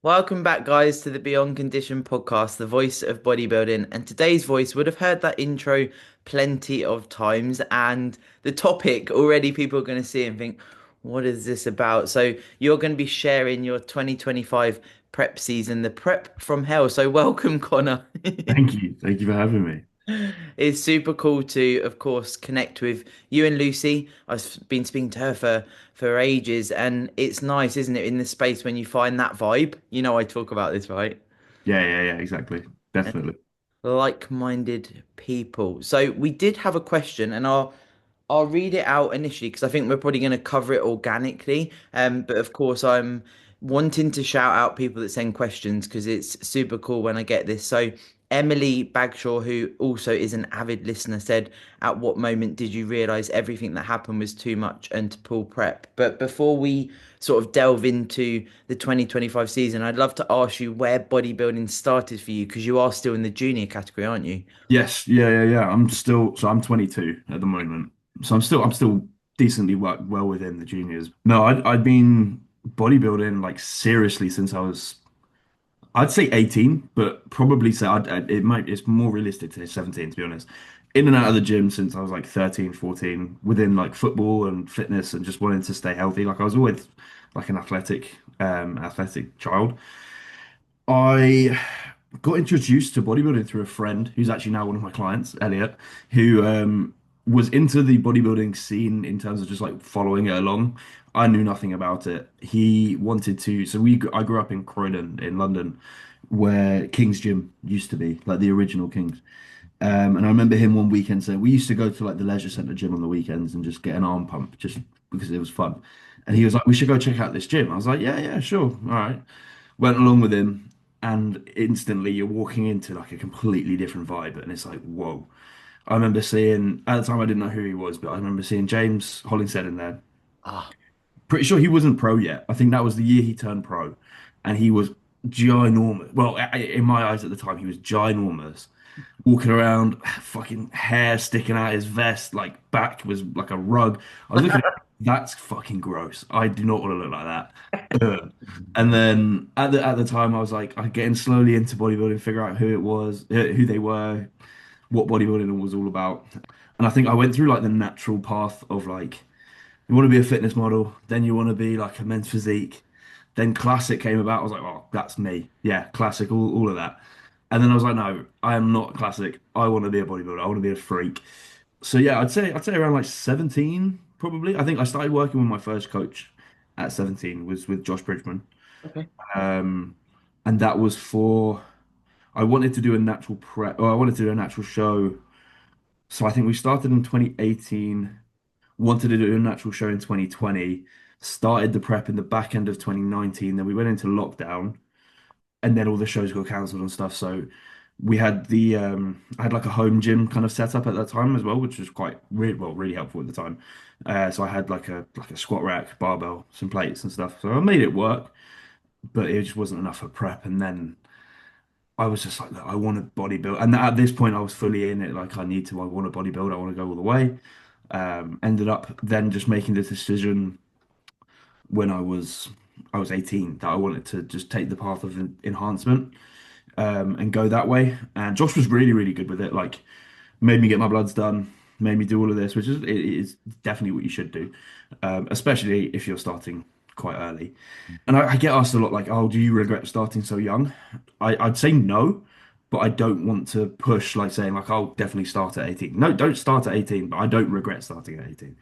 Welcome back, guys, to the Beyond Condition podcast, the voice of bodybuilding. And today's voice would have heard that intro plenty of times. And the topic already people are going to see and think, what is this about? So, you're going to be sharing your 2025 prep season, the prep from hell. So, welcome, Connor. Thank you. Thank you for having me. It's super cool to, of course, connect with you and Lucy. I've been speaking to her for ages, and it's nice, isn't it, in this space when you find that vibe. You know, I talk about this, right? Yeah, exactly. Definitely. Like-minded people. So we did have a question, and I'll read it out initially because I think we're probably going to cover it organically. But of course, I'm wanting to shout out people that send questions because it's super cool when I get this. So Emily Bagshaw, who also is an avid listener, said, "At what moment did you realize everything that happened was too much and to pull prep?" But before we sort of delve into the 2025 season, I'd love to ask you where bodybuilding started for you because you are still in the junior category, aren't you? Yes, yeah. I'm 22 at the moment. So I'm still decently well within the juniors. No, I'd been bodybuilding like seriously since I'd say 18, but probably say it's more realistic to say 17 to be honest. In and out of the gym since I was like 13, 14, within like football and fitness and just wanting to stay healthy. Like I was always like an athletic child. I got introduced to bodybuilding through a friend who's actually now one of my clients, Elliot, who was into the bodybuilding scene in terms of just like following it along. I knew nothing about it. He wanted to, so I grew up in Croydon in London, where King's Gym used to be, like the original King's. And I remember him one weekend saying we used to go to like the leisure centre gym on the weekends and just get an arm pump just because it was fun. And he was like, "We should go check out this gym." I was like, "Yeah, sure, all right." Went along with him, and instantly you're walking into like a completely different vibe, and it's like, whoa. I remember seeing at the time I didn't know who he was, but I remember seeing James Hollingshead in there. Ah, Pretty sure he wasn't pro yet. I think that was the year he turned pro, and he was ginormous. Well, in my eyes at the time, he was ginormous, walking around, fucking hair sticking out his vest, like back was like a rug. I was looking at that's fucking gross. I do not want to look like that. Ugh. And then at the time, I was like, I'm getting slowly into bodybuilding, figure out who it was, who they were, what bodybuilding was all about. And I think I went through like the natural path of like you want to be a fitness model, then you want to be like a men's physique. Then classic came about. I was like, oh, that's me. Yeah, classic, all of that. And then I was like, no, I am not classic. I want to be a bodybuilder. I want to be a freak. So yeah, I'd say around like 17, probably. I think I started working with my first coach at 17 was with Josh Bridgman. okay. Um, and that was for I wanted to do a natural prep, or I wanted to do a natural show. So I think we started in 2018, wanted to do a natural show in 2020, started the prep in the back end of 2019, then we went into lockdown, and then all the shows got cancelled and stuff. So we had I had like a home gym kind of set up at that time as well, which was quite really helpful at the time. So I had like a squat rack, barbell, some plates and stuff. So I made it work, but it just wasn't enough for prep. And then I was just like, "Look, I want to bodybuild." And at this point, I was fully in it. Like, I want to bodybuild. I want to go all the way. Ended up then just making the decision when I was 18 that I wanted to just take the path of enhancement and go that way. And Josh was really good with it. Like, made me get my bloods done, made me do all of this, which is definitely what you should do, especially if you're starting quite early. And I get asked a lot, like, "Oh, do you regret starting so young?" I'd say no, but I don't want to push, like saying, like, "I'll definitely start at 18." No, don't start at 18, but I don't regret starting at 18.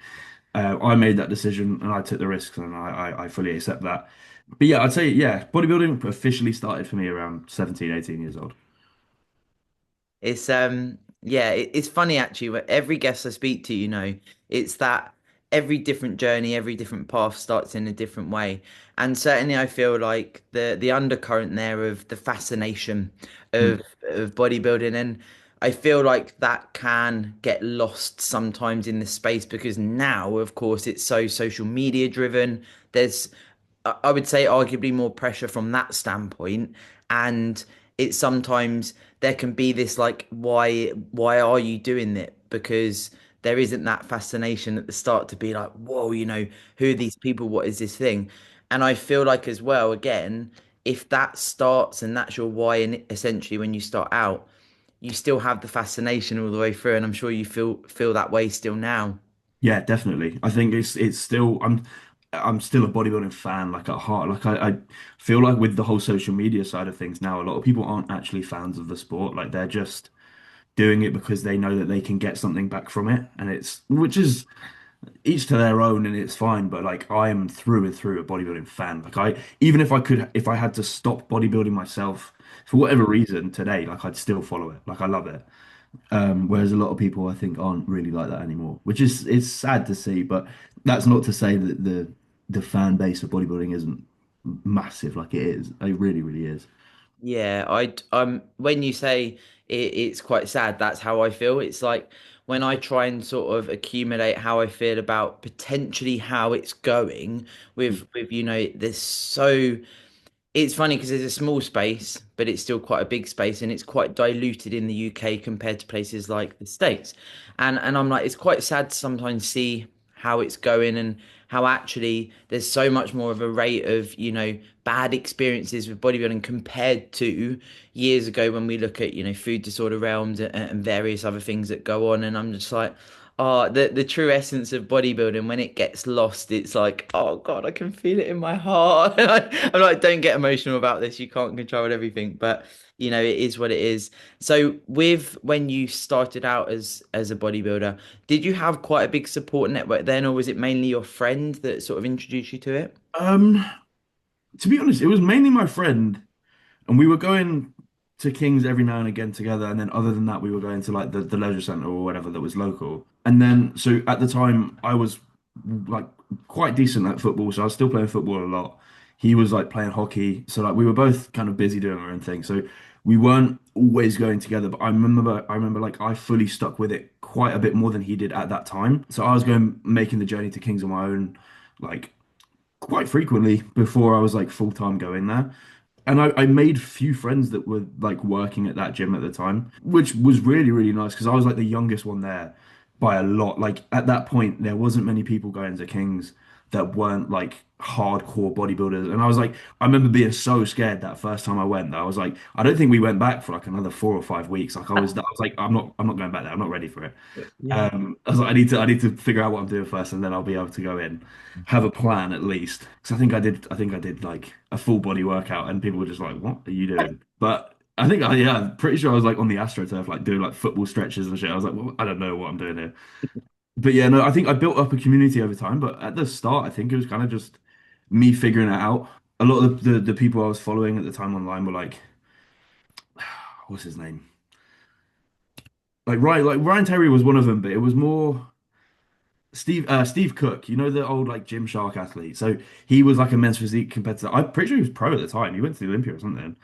I made that decision and I took the risks, and I fully accept that. But yeah, I'd say, yeah, bodybuilding officially started for me around 17, 18 years old. It's yeah, it's funny actually. Where every guest I speak to, it's that every different journey, every different path starts in a different way. And certainly I feel like the undercurrent there of the fascination Mm. of bodybuilding, and I feel like that can get lost sometimes in the space because now, of course, it's so social media driven. There's I would say arguably more pressure from that standpoint, and it's sometimes there can be this like why are you doing it, because there isn't that fascination at the start to be like, whoa, who are these people, what is this thing? And I feel like as well, again, if that starts and that's your why, and essentially when you start out, you still have the fascination all the way through, and I'm sure you feel that way still now. Yeah, definitely. I think it's still I'm still a bodybuilding fan, like at heart. Like I feel like with the whole social media side of things now, a lot of people aren't actually fans of the sport. Like they're just doing it because they know that they can get something back from it, and it's which is each to their own, and it's fine. But like I am through and through a bodybuilding fan. Like I even if I had to stop bodybuilding myself for whatever reason today, like I'd still follow it. Like I love it. Whereas a lot of people I think aren't really like that anymore, which is it's sad to see, but that's not to say that the fan base of bodybuilding isn't massive like it is. It really, really is. Yeah, when you say it's quite sad, that's how I feel. It's like when I try and sort of accumulate how I feel about potentially how it's going with there's so it's funny because there's a small space, but it's still quite a big space, and it's quite diluted in the UK compared to places like the States. And I'm like, it's quite sad to sometimes see how it's going and how actually there's so much more of a rate of, bad experiences with bodybuilding compared to years ago when we look at, food disorder realms and various other things that go on. And I'm just like, oh, the true essence of bodybuilding, when it gets lost, it's like, oh God, I can feel it in my heart. I'm like, don't get emotional about this. You can't control everything, but it is what it is. So, with when you started out as a bodybuilder, did you have quite a big support network then, or was it mainly your friend that sort of introduced you to it? Um, to be honest, it was mainly my friend. And we were going to King's every now and again together. And then other than that, we were going to like the leisure centre or whatever that was local. And then so at the time I was like quite decent at football, so I was still playing football a lot. He was like playing hockey. So like we were both kind of busy doing our own thing. So we weren't always going together, but I remember like I fully stuck with it quite a bit more than he did at that time. So I was going making the journey to King's on my own, like quite frequently before I was like full time going there. And I made few friends that were like working at that gym at the time, which was really, really nice because I was like the youngest one there by a lot. Like at that point, there wasn't many people going to Kings that weren't like hardcore bodybuilders. And I was like, I remember being so scared that first time I went that I was like, I don't think we went back for like another 4 or 5 weeks. Like I was like, I'm not going back there. I'm not ready for it. Yeah. I was like, I need to figure out what I'm doing first, and then I'll be able to go in, have a plan at least. Because I think I did like a full body workout, and people were just like, "What are you doing?" But yeah, I'm pretty sure I was like on the AstroTurf, like doing like football stretches and shit. I was like, well, I don't know what I'm doing here. But yeah, no, I think I built up a community over time. But at the start, I think it was kind of just me figuring it out. A lot of the people I was following at the time online were like, what's his name? Ryan Terry was one of them, but it was more. Steve Cook, you know the old like Gymshark athlete. So he was like a men's physique competitor. I'm pretty sure he was pro at the time. He went to the Olympia or something.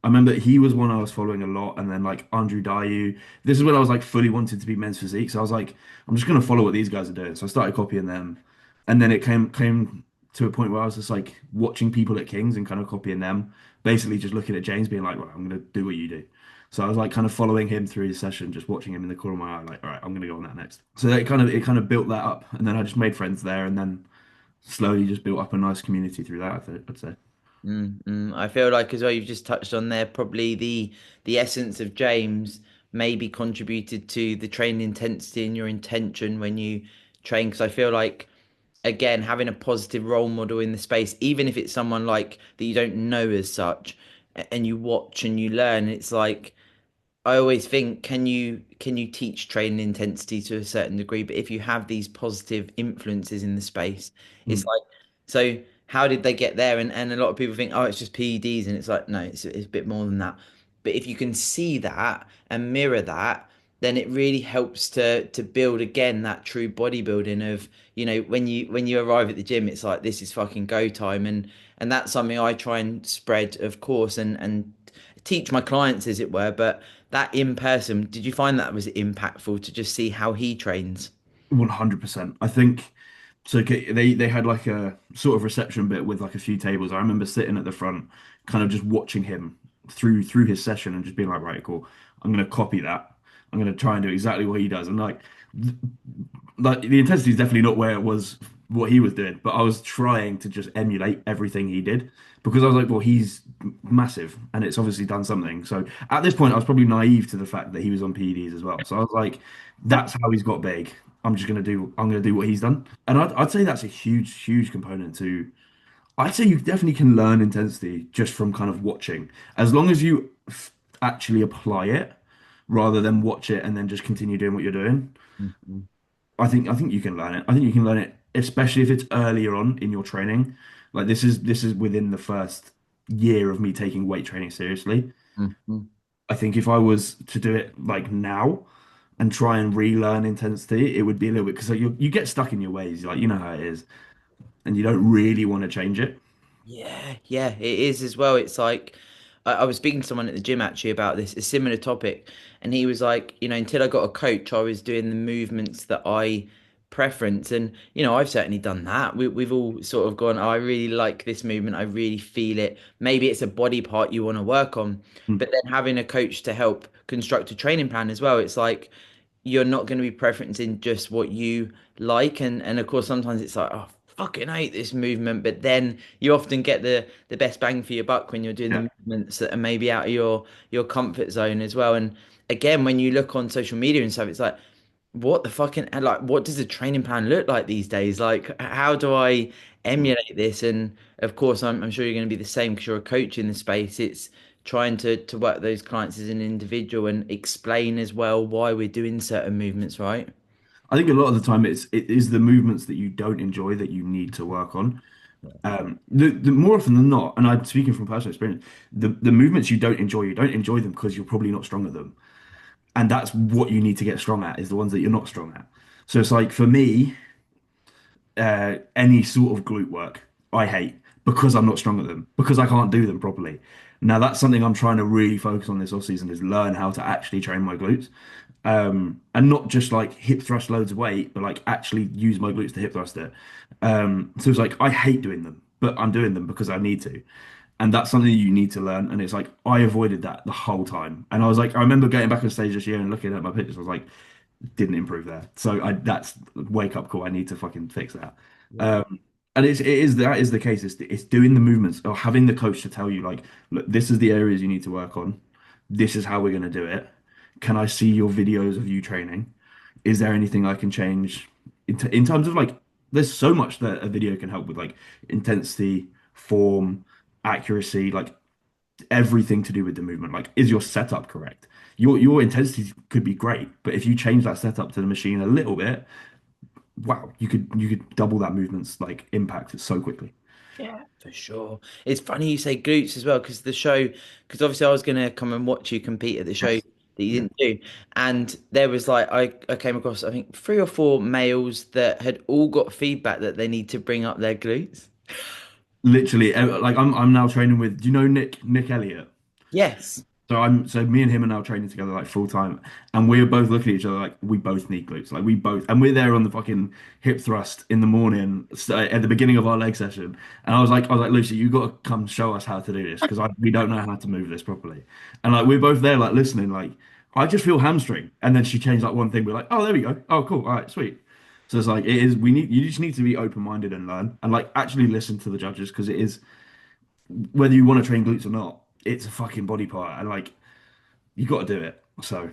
I remember he was one I was following a lot, and then like Andrew Dayu. This is when I was like fully wanted to be men's physique. So I was like, I'm just gonna follow what these guys are doing. So I started copying them, and then it came to a point where I was just like watching people at Kings and kind of copying them. Basically, just looking at James, being like, right, I'm gonna do what you do. So I was like kind of following him through his session, just watching him in the corner of my eye, like, all right, I'm gonna go on that next. So it kind of built that up, and then I just made friends there, and then slowly just built up a nice community through that. I'd say. I feel like as well, you've just touched on there, probably the essence of James maybe contributed to the training intensity and your intention when you train. Because I feel like, again, having a positive role model in the space, even if it's someone like that you don't know as such, and you watch and you learn, it's like I always think, can you teach training intensity to a certain degree? But if you have these positive influences in the space, it's Mm. like, so how did they get there? And a lot of people think, oh, it's just PEDs, and it's like, no, it's a bit more than that. But if you can see that and mirror that, then it really helps to build again that true bodybuilding of, when you arrive at the gym, it's like this is fucking go time, and that's something I try and spread, of course, and teach my clients, as it were. But that in person, did you find that was impactful to just see how he trains? 100%. I think so. They had like a sort of reception bit with like a few tables. I remember sitting at the front, kind of just watching him through his session and just being like, right, cool. I'm gonna copy that. I'm gonna try and do exactly what he does. And like the intensity is definitely not where it was what he was doing, but I was trying to just emulate everything he did because I was like, well, he's massive and it's obviously done something. So at this point, I was probably naive to the fact that he was on PEDs as well. So I was like, that's how he's got big. I'm gonna do what he's done. And I'd say that's a huge, huge component to, I'd say you definitely can learn intensity just from kind of watching, as long as you actually apply it rather than watch it and then just continue doing what you're doing. Mhm. I think you can learn it. I think you can learn it, especially if it's earlier on in your training. Like this is within the first year of me taking weight training seriously. Mhm. I think if I was to do it like now and try and relearn intensity, it would be a little bit because like, you get stuck in your ways. Like you know how it is, and you don't really want to change it. Yeah, yeah, it is as well. It's like I was speaking to someone at the gym actually about this, a similar topic, and he was like, until I got a coach, I was doing the movements that I preference, and I've certainly done that. We've all sort of gone, oh, I really like this movement, I really feel it. Maybe it's a body part you want to work on, Mm. but then having a coach to help construct a training plan as well, it's like you're not going to be preferencing just what you like, and of course sometimes it's like, oh, fucking hate this movement, but then you often get the best bang for your buck when you're doing Yeah. the movements that are maybe out of your comfort zone as well. And again, when you look on social media and stuff, it's like, what the fucking, and like, what does a training plan look like these days? Like, how do I Mm. emulate this? And of course, I'm sure you're going to be the same because you're a coach in the space. It's trying to work those clients as an individual and explain as well why we're doing certain movements, right? I think a lot of the time it is the movements that you don't enjoy that you need to work on. The more often than not, and I'm speaking from personal experience, the movements you don't enjoy them because you're probably not strong at them. And that's what you need to get strong at is the ones that you're not strong at. So it's like for me, any sort of glute work I hate because I'm not strong at them, because I can't do them properly. Now that's something I'm trying to really focus on this off season is learn how to actually train my glutes. And not just like hip thrust loads of weight, but like actually use my glutes to hip thrust it. So it's like I hate doing them, but I'm doing them because I need to. And that's something you need to learn. And it's like I avoided that the whole time. And I was like, I remember getting back on stage this year and looking at my pictures. I was like, didn't improve there. So that's wake up call. I need to fucking fix that. Yeah. Um, and it is that is the case. It's doing the movements or having the coach to tell you like, look, this is the areas you need to work on. This is how we're going to do it. Can I see your videos of you training? Is there anything I can change in terms of like? There's so much that a video can help with, like intensity, form, accuracy, like everything to do with the movement. Like, is your setup correct? Your intensity could be great, but if you change that setup to the machine a little bit, wow, you could double that movement's like impact so quickly. Yeah, for sure. It's funny you say glutes as well because because obviously I was gonna come and watch you compete at the show Yes. that you Yeah. didn't do, and there was like I came across I think three or four males that had all got feedback that they need to bring up their glutes. Literally, like I'm now training with, do you know Nick Elliott? Yes. So me and him are now training together like full time, and we're both looking at each other like we both need glutes, like we both, and we're there on the fucking hip thrust in the morning at the beginning of our leg session, and I was like Lucy, you got to come show us how to do this because we don't know how to move this properly, and like we're both there like listening, like I just feel hamstring, and then she changed like one thing, we're like, oh there we go, oh cool, all right, sweet. So it's like it is. You just need to be open minded and learn, and like actually listen to the judges because it is whether you want to train glutes or not, it's a fucking body part, and like you got to do it. So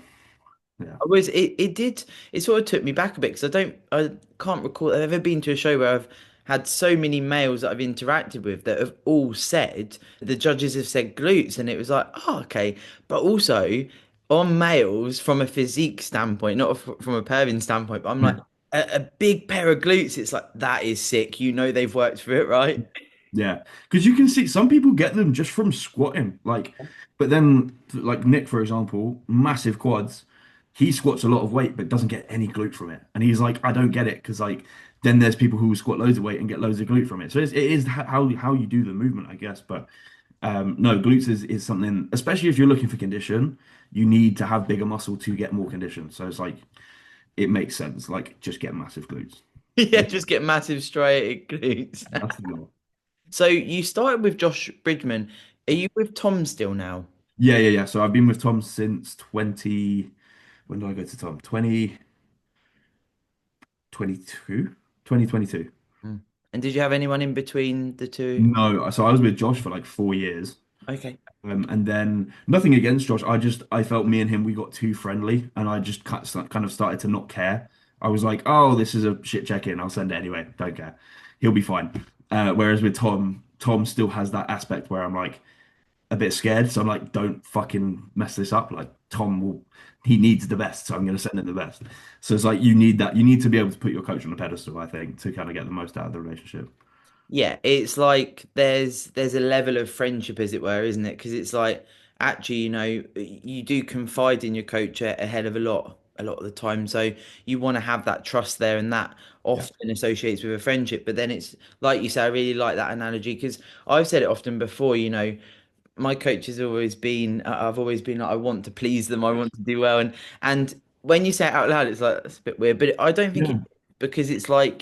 yeah, It sort of took me back a bit because I can't recall I've ever been to a show where I've had so many males that I've interacted with that have all said the judges have said glutes and it was like, oh, okay. But also on males from a physique standpoint, not from a perving standpoint, but I'm like a big pair of glutes, it's like that is sick. They've worked for it, right? yeah, because you can see some people get them just from squatting, like, but then like Nick, for example, massive quads. He squats a lot of weight, but doesn't get any glute from it, and he's like, I don't get it because like then there's people who squat loads of weight and get loads of glute from it. So it is how you do the movement, I guess. But no, glutes is something, especially if you're looking for condition, you need to have bigger muscle to get more condition. So it's like it makes sense. Like just get massive glutes. Yeah, just get massive striated glutes. That's the goal. So you started with Josh Bridgman. Are you with Tom still now? Yeah, yeah, yeah. So I've been with Tom since 20. When did I go to Tom? 2022. 2022. And did you have anyone in between the two? No, so I was with Josh for like 4 years. Okay. And then nothing against Josh. I felt me and him we got too friendly, and I just kind of started to not care. I was like, oh, this is a shit check-in. I'll send it anyway. Don't care. He'll be fine. Whereas with Tom, Tom still has that aspect where I'm like a bit scared. So I'm like, don't fucking mess this up. Like Tom will, he needs the best, so I'm going to send him the best. So it's like you need that. You need to be able to put your coach on a pedestal, I think, to kind of get the most out of the relationship. Yeah, it's like there's a level of friendship, as it were, isn't it? Because it's like actually, you do confide in your coach a hell of a lot of the time. So you want to have that trust there, and that Yeah. often associates with a friendship. But then it's like you say, I really like that analogy because I've said it often before. My coach has always been I've always been like I want to please them, I want to do well, and when you say it out loud it's like that's a bit weird, but I don't think it, Yeah. because it's like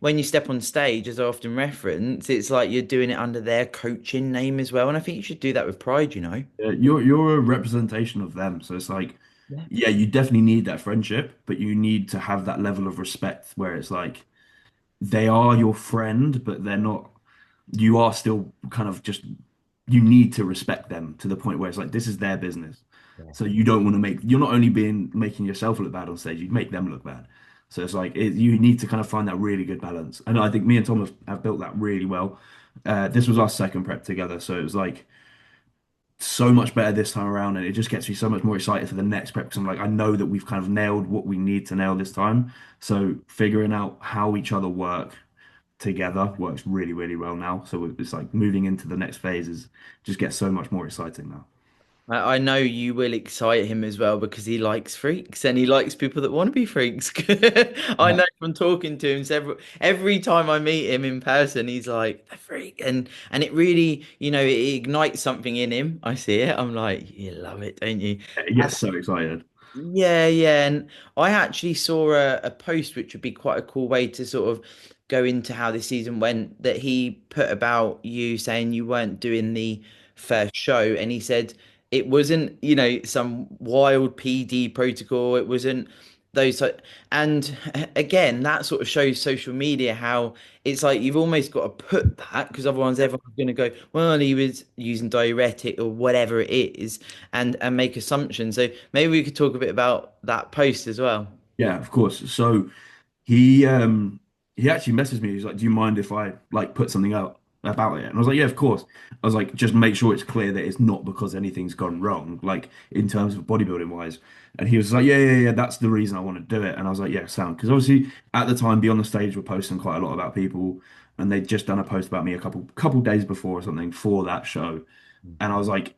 when you step on stage, as I often reference, it's like you're doing it under their coaching name as well, and I think you should do that with pride. You're a representation of them. So it's like, Yeah. yeah, you definitely need that friendship, but you need to have that level of respect where it's like they are your friend, but they're not, you are still kind of just, you need to respect them to the point where it's like this is their business. Yeah. So you don't want to make, you're not only being making yourself look bad on stage, you make them look bad. So it's like you need to kind of find that really good balance. And I think me and Tom have built that really well. This was our second prep together, so it was like so much better this time around, and it just gets me so much more excited for the next prep because I'm like, I know that we've kind of nailed what we need to nail this time. So figuring out how each other work together works really, really well now. So it's like moving into the next phase is just gets so much more exciting now. I know you will excite him as well because he likes freaks and he likes people that want to be freaks. I Yeah. know from talking to him several every time I meet him in person, he's like the freak, and it really, it ignites something in him. I see it. I'm like, you love it, don't you? It gets so excited. Yeah, yeah. And I actually saw a post which would be quite a cool way to sort of go into how this season went, that he put about you saying you weren't doing the first show. And he said it wasn't, some wild PD protocol. It wasn't those. And again, that sort of shows social media how it's like you've almost got to put that because otherwise everyone's going to go, well, he was using diuretic or whatever it is, and make assumptions. So maybe we could talk a bit about that post as well. Yeah, of course. So he um he actually messaged me. He's like, "Do you mind if I like put something out about it?" And I was like, "Yeah, of course." I was like, "Just make sure it's clear that it's not because anything's gone wrong, like in terms of bodybuilding wise." And he was like, "Yeah, yeah, yeah, that's the reason I want to do it." And I was like, "Yeah, sound." Because obviously at the time, Beyond the Stage were posting quite a lot about people, and they'd just done a post about me a couple days before or something for that show. And I was like,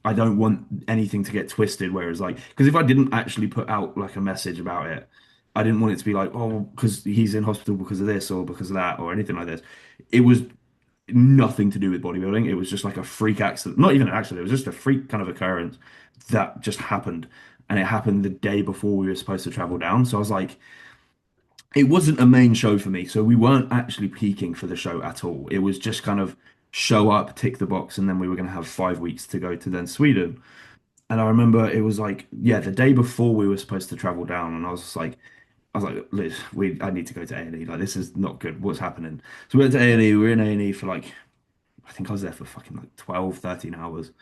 I don't want anything to get twisted. Whereas, like, because if I didn't actually put out like a message about it, I didn't want it to be like, oh, because he's in hospital because of this or because of that or anything like this. It was nothing to do with bodybuilding. It was just like a freak accident, not even an accident. It was just a freak kind of occurrence that just happened. And it happened the day before we were supposed to travel down. So I was like, it wasn't a main show for me. So we weren't actually peaking for the show at all. It was just kind of show up, tick the box, and then we were going to have 5 weeks to go to then Sweden. And I remember it was like, yeah, the day before we were supposed to travel down, and I was like, Liz, I need to go to A&E. Like, this is not good. What's happening? So we went to A&E. We were in A&E for like, I think I was there for fucking like 12, 13 hours,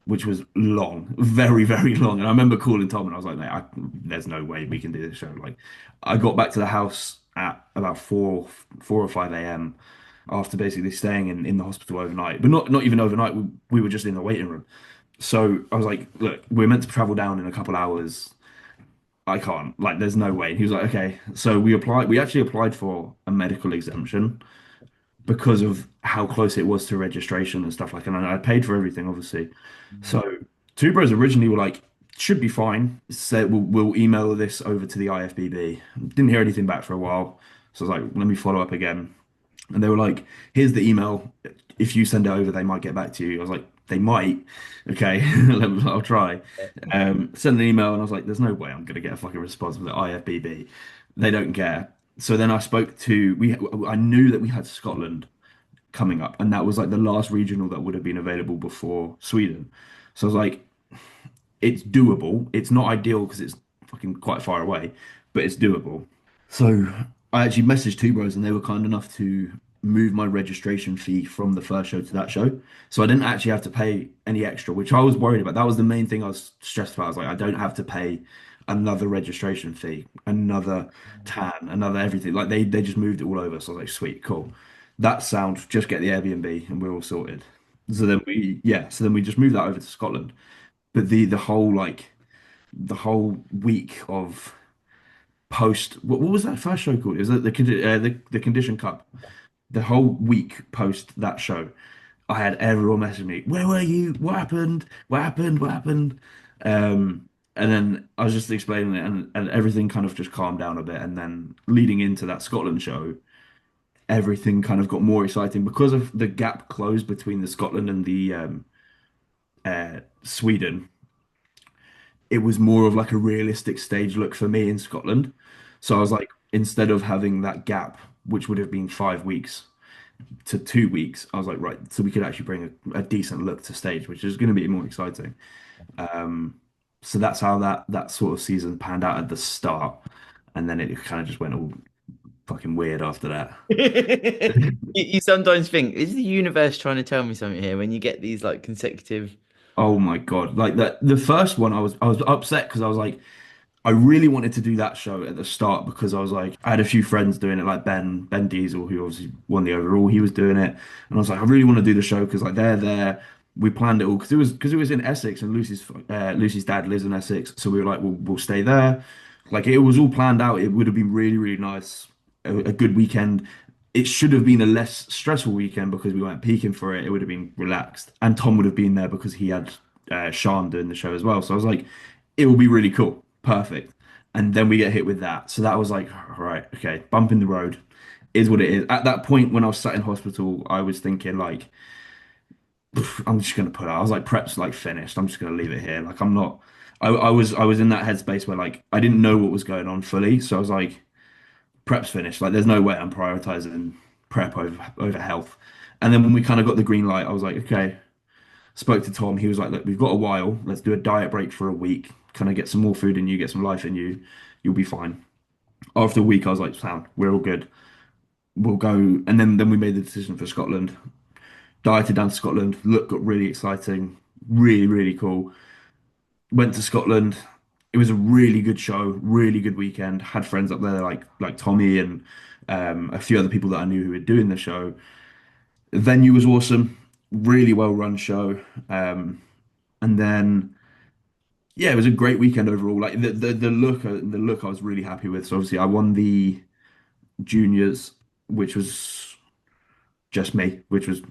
which was long, very, very long. And I remember calling Tom and I was like, mate, there's no way we can do this show. Like, I got back to the house at about 4 or 5 a.m. after basically staying in the hospital overnight, but not even overnight. We were just in the waiting room. So I was like, look, we're meant to travel down in a couple hours. I can't. Like, there's no way. He was like, okay. So we actually applied for a medical exemption because of how close it was to registration and stuff like that. And I paid for everything, obviously. So Two Bros originally were like, should be fine. Said we'll email this over to the IFBB. Didn't hear anything back for a while. So I was like, let me follow up again. And they were like, here's the email. If you send it over, they might get back to you. I was like, they might. Okay, I'll try. Send an email, and I was like, there's no way I'm going to get a fucking response from the IFBB. They don't care. So then I spoke to, I knew that we had Scotland coming up, and that was like the last regional that would have been available before Sweden. So I was like, it's doable. It's not ideal because it's fucking quite far away, but it's doable. So I actually messaged Two Bros and they were kind enough to move my registration fee from the first show to that show. So I didn't actually have to pay any extra, which I was worried about. That was the main thing I was stressed about. I was like, I don't have to pay another registration fee, another tan, another everything. Like they just moved it all over. So I was like, sweet, cool. That sound, just get the Airbnb and we're all sorted. So then we just moved that over to Scotland. But the whole week of post what was that first show called? Is it the Condition Cup? The whole week post that show, I had everyone messaging me, "Where were you? What happened? What happened? What happened?" And then I was just explaining it, and everything kind of just calmed down a bit. And then leading into that Scotland show, everything kind of got more exciting because of the gap closed between the Scotland and the Sweden. It was more of like a realistic stage look for me in Scotland. So I was like, instead of having that gap, which would have been 5 weeks to 2 weeks, I was like, right, so we could actually bring a decent look to stage, which is going to be more exciting. So that's how that sort of season panned out at the start, and then it kind of just went all fucking weird after that. You sometimes think, is the universe trying to tell me something here when you get these like consecutive. Oh my God. Like that the first one I was upset because I was like I really wanted to do that show at the start because I was like I had a few friends doing it like Ben Diesel who obviously won the overall, he was doing it, and I was like I really want to do the show because like they're there. We planned it all because it was in Essex and Lucy's dad lives in Essex, so we were like we'll stay there. Like it was all planned out. It would have been really really nice, a good weekend. It should have been a less stressful weekend because we weren't peaking for it. It would have been relaxed, and Tom would have been there because he had Sean doing the show as well. So I was like, it will be really cool, perfect. And then we get hit with that. So that was like, all right, okay, bump in the road is what it is. At that point, when I was sat in hospital, I was thinking like, I'm just gonna put it. I was like, prep's like finished. I'm just gonna leave it here. Like I'm not. I was in that headspace where like I didn't know what was going on fully. So I was like, prep's finished. Like, there's no way I'm prioritizing prep over health. And then when we kind of got the green light, I was like, okay. Spoke to Tom. He was like, look, we've got a while. Let's do a diet break for a week. Kind of get some more food in you, get some life in you. You'll be fine. After a week, I was like, sound, we're all good. We'll go. And then we made the decision for Scotland. Dieted down to Scotland. Look, got really exciting. Really, really cool. Went to Scotland. It was a really good show, really good weekend. Had friends up there like Tommy and a few other people that I knew who were doing the show. The venue was awesome, really well run show. And then yeah, it was a great weekend overall. Like the look I was really happy with. So obviously I won the juniors, which was just me, which was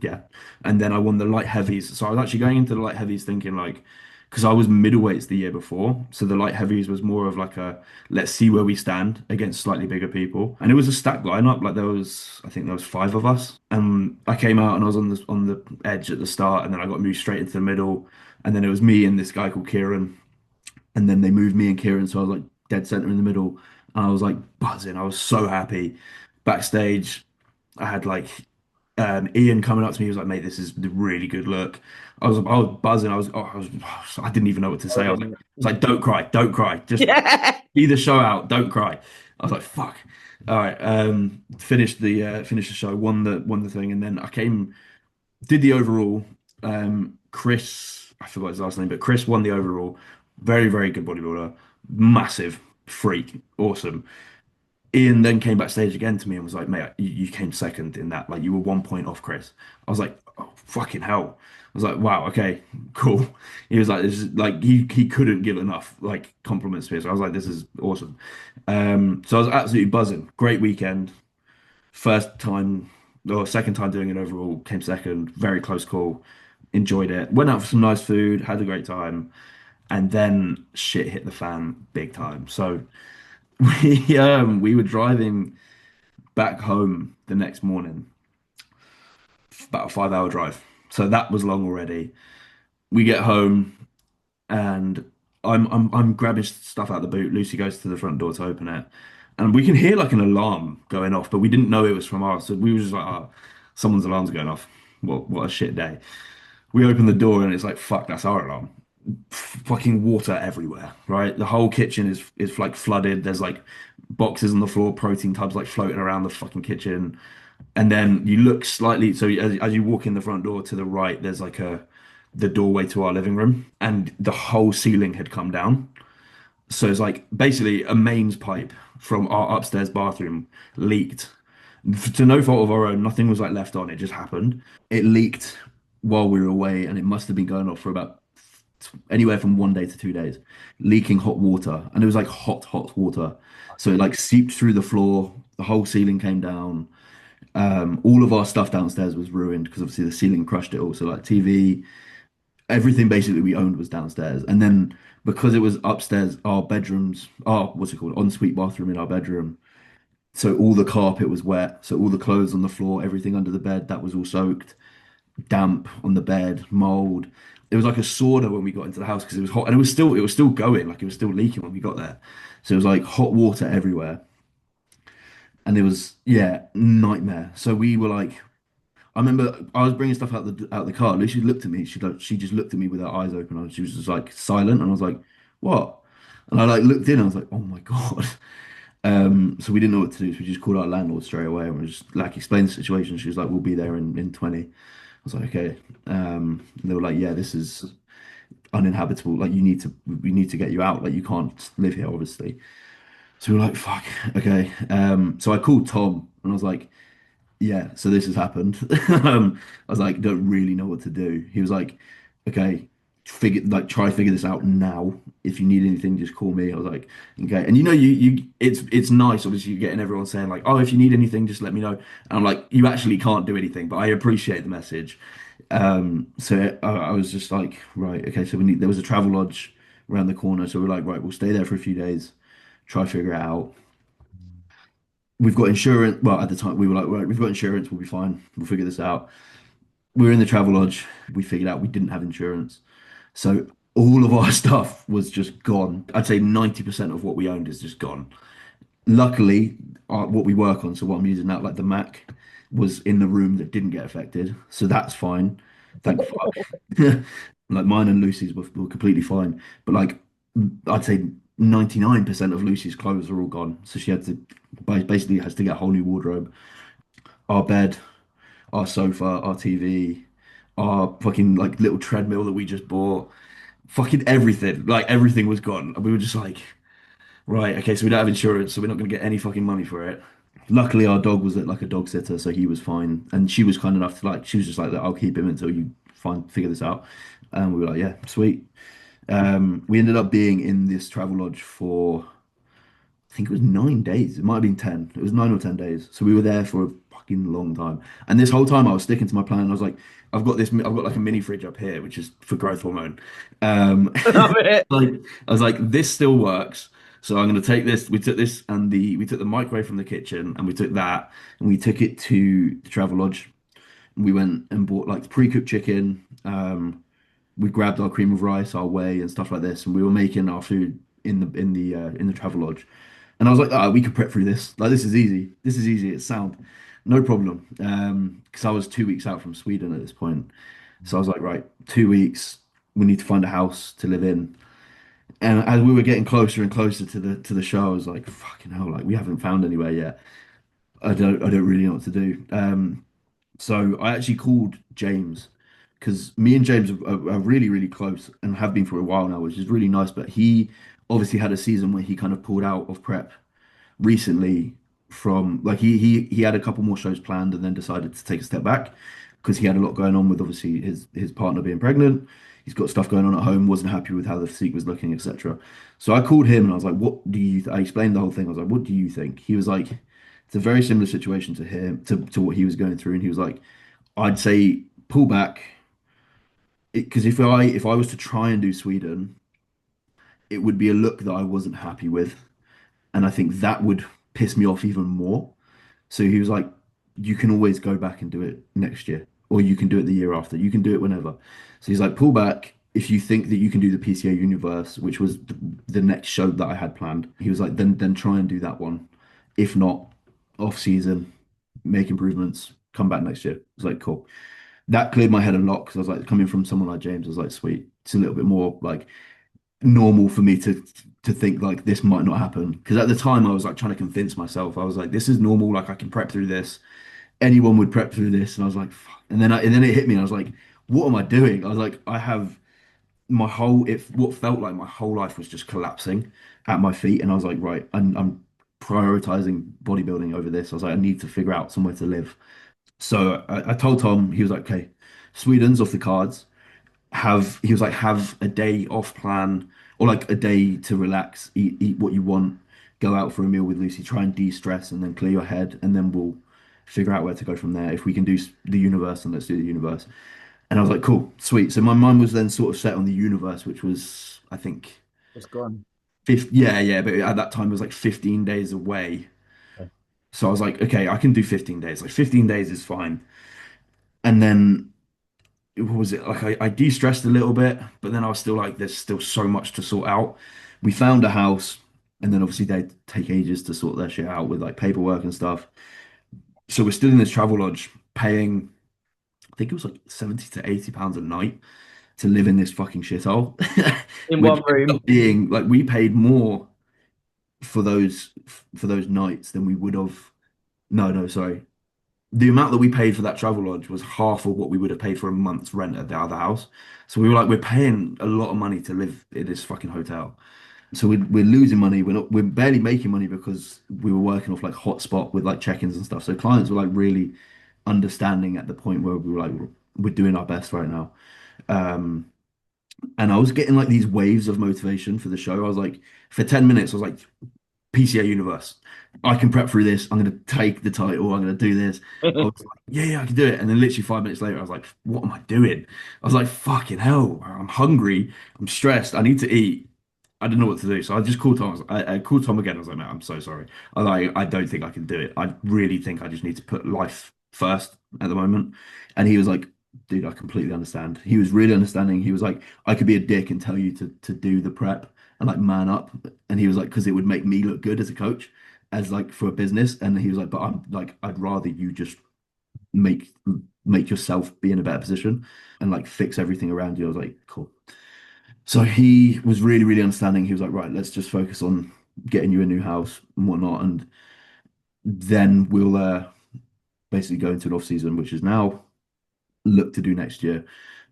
yeah. And then I won the light heavies. So I was actually going into the light heavies thinking like, because I was middleweights the year before, so the light heavies was more of like a let's see where we stand against slightly bigger people. And it was a stacked lineup. Like I think there was five of us, and I came out and I was on the edge at the start, and then I got moved straight into the middle, and then it was me and this guy called Kieran, and then they moved me and Kieran, so I was like dead center in the middle, and I was like buzzing. I was so happy. Backstage, I had like Ian coming up to me. He was like, "Mate, this is a really good look." I was buzzing. I didn't even know what to say. I was like, "Don't cry, don't cry. Just Yeah. see the show out. Don't cry." I was like, "Fuck." All right. Finished the show, won the thing, and then I came did the overall. Chris, I forgot his last name, but Chris won the overall. Very, very good bodybuilder, massive freak, awesome. Ian then came backstage again to me and was like, "Mate, you came second in that. Like, you were 1 point off Chris." I was like, "Oh, fucking hell!" I was like, "Wow, okay, cool." He was like, "This is like he couldn't give enough like compliments to me." So I was like, "This is awesome." So I was absolutely buzzing. Great weekend. First time or second time doing it overall, came second, very close call. Enjoyed it. Went out for some nice food, had a great time, and then shit hit the fan big time. So we were driving back home the next morning, about a 5 hour drive. So that was long already. We get home and I'm grabbing stuff out of the boot. Lucy goes to the front door to open it, and we can hear like an alarm going off, but we didn't know it was from us. So we were just like, "Oh, someone's alarm's going off. What a shit day." We open the door and it's like, "Fuck, that's our alarm." Fucking water everywhere, right? The whole kitchen is like flooded. There's like boxes on the floor, protein tubs like floating around the fucking kitchen. And then you look slightly, so as you walk in the front door to the right, there's like the doorway to our living room, and the whole ceiling had come down. So it's like basically a mains pipe from our upstairs bathroom leaked to no fault of our own. Nothing was like left on. It just happened. It leaked while we were away, and it must have been going off for about anywhere from 1 day to 2 days, leaking hot water, and it was like hot water. So it like seeped through the floor. The whole ceiling came down. All of our stuff downstairs was ruined because obviously the ceiling crushed it all. So like TV, everything basically we owned was downstairs. And then because it was upstairs, our bedrooms, our what's it called, ensuite bathroom in our bedroom. So all the carpet was wet. So all the clothes on the floor, everything under the bed, that was all soaked, damp on the bed, mold. It was like a sauna when we got into the house because it was hot and it was still going, like it was still leaking when we got there. So it was like hot water everywhere. And it was, yeah, nightmare. So we were like, I remember I was bringing stuff out the car. Lucy looked at me. She just looked at me with her eyes open. And she was just like silent, and I was like, "What?" And I like looked in. And I was like, "Oh my God." So we didn't know what to do. So we just called our landlord straight away, and we just like explained the situation. She was like, "We'll be there in 20." I was like, "Okay." And they were like, "Yeah, this is uninhabitable. Like we need to get you out. Like you can't live here, obviously." So we were like, "Fuck, okay." So I called Tom, and I was like, yeah, so this has happened. I was like, don't really know what to do. He was like, okay, try figure this out now. If you need anything, just call me. I was like, okay. And it's nice. Obviously, you're getting everyone saying like, oh, if you need anything, just let me know. And I'm like, you actually can't do anything, but I appreciate the message. So I was just like, right, okay. So there was a travel lodge around the corner. So we're like, right, we'll stay there for a few days, try figure it out. We've got insurance. Well, at the time, we were like, right, we've got insurance. We'll be fine. We'll figure this out. We were in the travel lodge. We figured out we didn't have insurance. So all of our stuff was just gone. I'd say 90% of what we owned is just gone. Luckily, what we work on, so what I'm using now, like the Mac, was in the room that didn't get affected. So that's fine. Thank fuck. Like mine and Lucy's were completely fine. But like, I'd say 99% of Lucy's clothes are all gone. So she had to basically has to get a whole new wardrobe. Our bed, our sofa, our TV, our fucking like little treadmill that we just bought, fucking everything. Like everything was gone. And we were just like, right, okay, so we don't have insurance, so we're not gonna get any fucking money for it. Luckily, our dog was at like a dog sitter, so he was fine. And she was kind enough to like, she was just like, I'll keep him until you figure this out. And we were like, yeah, sweet. We ended up being in this travel lodge for I think it was 9 days. It might have been 10. It was 9 or 10 days. So we were there for a fucking long time. And this whole time I was sticking to my plan. I was like, I've got like a mini fridge up here, which is for growth hormone. Love it. Like I was like, this still works. So I'm going to take this. We took this and we took the microwave from the kitchen and we took that and we took it to the travel lodge. And we went and bought like pre-cooked chicken. We grabbed our cream of rice, our whey and stuff like this. And we were making our food in the travel lodge. And I was like, ah, we could prep through this. Like, this is easy. This is easy. It's sound. No problem. Because I was 2 weeks out from Sweden at this point. So I was like, right, 2 weeks. We need to find a house to live in. And as we were getting closer and closer to the show, I was like, fucking hell, like we haven't found anywhere yet. I don't really know what to do. So I actually called James because me and James are really, really close and have been for a while now, which is really nice. But he obviously had a season where he kind of pulled out of prep recently from like he had a couple more shows planned and then decided to take a step back because he had a lot going on with obviously his partner being pregnant. He's got stuff going on at home, wasn't happy with how the physique was looking, etc. So I called him and I was like, "What do you?" I explained the whole thing. I was like, "What do you think?" He was like, "It's a very similar situation to him to what he was going through," and he was like, "I'd say pull back because if I was to try and do Sweden, it would be a look that I wasn't happy with, and I think that would piss me off even more." So he was like, you can always go back and do it next year, or you can do it the year after. You can do it whenever. So he's like, pull back if you think that you can do the PCA Universe, which was the next show that I had planned. He was like, then try and do that one. If not, off season, make improvements, come back next year. I was like, cool. That cleared my head a lot because I was like, coming from someone like James, I was like, sweet. It's a little bit more like normal for me to think like this might not happen. Because at the time I was like trying to convince myself. I was like, this is normal. Like I can prep through this. Anyone would prep through this. And I was like, fuck. And then it hit me. And I was like, what am I doing? I was like, I have my whole if what felt like my whole life was just collapsing at my feet. And I was like, right, I'm prioritizing bodybuilding over this. I was like, I need to figure out somewhere to live. So I told Tom, he was like, okay, Sweden's off the cards. He was like, have a day off plan or like a day to relax, eat what you want, go out for a meal with Lucy, try and de-stress and then clear your head, and then we'll figure out where to go from there. If we can do the universe, and let's do the universe. And I was like, cool, sweet. So my mind was then sort of set on the universe, which was, I think, It's gone. yeah, yeah, but at that time it was like 15 days away. Okay. So I was like, okay, I can do 15 days. Like 15 days is fine. And then what was it? Like I de-stressed a little bit, but then I was still like, there's still so much to sort out. We found a house, and then obviously they take ages to sort their shit out with like paperwork and stuff. So we're still in this travel lodge paying, I think it was like 70 to 80 pounds a night to live in this fucking shithole. In Which one ended room. up being like we paid more for those nights than we would have. No, no, sorry. The amount that we paid for that travel lodge was half of what we would have paid for a month's rent at the other house. So we were like, we're paying a lot of money to live in this fucking hotel. So we're losing money. We're barely making money because we were working off like hotspot with like check-ins and stuff. So clients were like really understanding at the point where we were like, we're doing our best right now. Um, and I was getting like these waves of motivation for the show. I was like, for 10 minutes, I was like, PCA Universe. I can prep through this. I'm going to take the title. I'm going to do this. I was like, yeah, yeah, I can do it. And then literally 5 minutes later, I was like, what am I doing? I was like, fucking hell. I'm hungry. I'm stressed. I need to eat. I didn't know what to do. So I just called Tom. I called Tom again. I was like, man, I'm so sorry. I don't think I can do it. I really think I just need to put life first at the moment. And he was like, dude, I completely understand. He was really understanding. He was like, I could be a dick and tell you to do the prep and like man up. And he was like, because it would make me look good as a coach, as like for a business. And he was like, but I'm like, I'd rather you just make make yourself be in a better position and like fix everything around you. I was like, cool. So he was really, really understanding. He was like, right, let's just focus on getting you a new house and whatnot, and then we'll basically go into an off season, which is now look to do next year.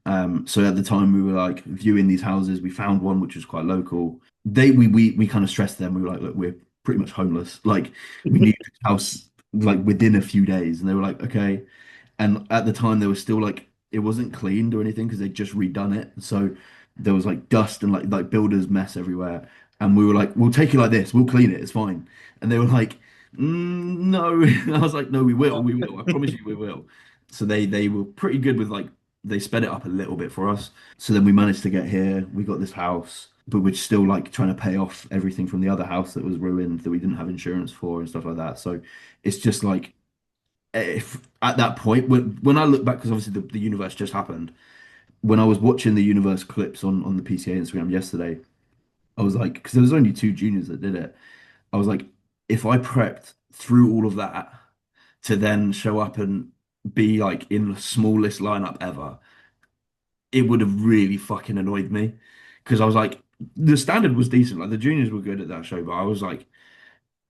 So at the time we were like viewing these houses. We found one which was quite local. We kind of stressed them. We were like, look, we're pretty much homeless. Like we need a house like within a few days, and they were like, okay. And at the time, there was still like it wasn't cleaned or anything because they just redone it. So there was like dust and like builders mess everywhere. And we were like, "We'll take it like this. We'll clean it. It's fine." And they were like, "No." I was like, "No, we will. We will. I promise you, we will." So they were pretty good with like they sped it up a little bit for us. So then we managed to get here. We got this house, but we're still like trying to pay off everything from the other house that was ruined that we didn't have insurance for and stuff like that. So it's just like if at that point when I look back because obviously the universe just happened when I was watching the universe clips on the PCA Instagram yesterday I was like because there was only two juniors that did it I was like if I prepped through all of that to then show up and be like in the smallest lineup ever it would have really fucking annoyed me because I was like the standard was decent like the juniors were good at that show but I was like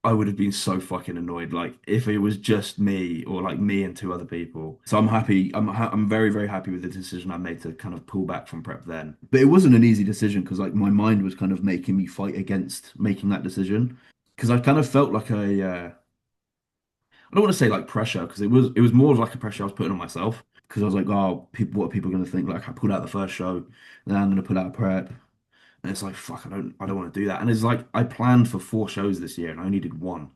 I would have been so fucking annoyed, like if it was just me or like me and two other people. So I'm happy. I'm very very happy with the decision I made to kind of pull back from prep then. But it wasn't an easy decision because like my mind was kind of making me fight against making that decision because I kind of felt like I don't want to say like pressure because it was more of like a pressure I was putting on myself because I was like, oh, people, what are people going to think? Like I pulled out the first show, then I'm going to put out a prep. And it's like, fuck, I don't want to do that. And it's like, I planned for 4 shows this year and I only did one.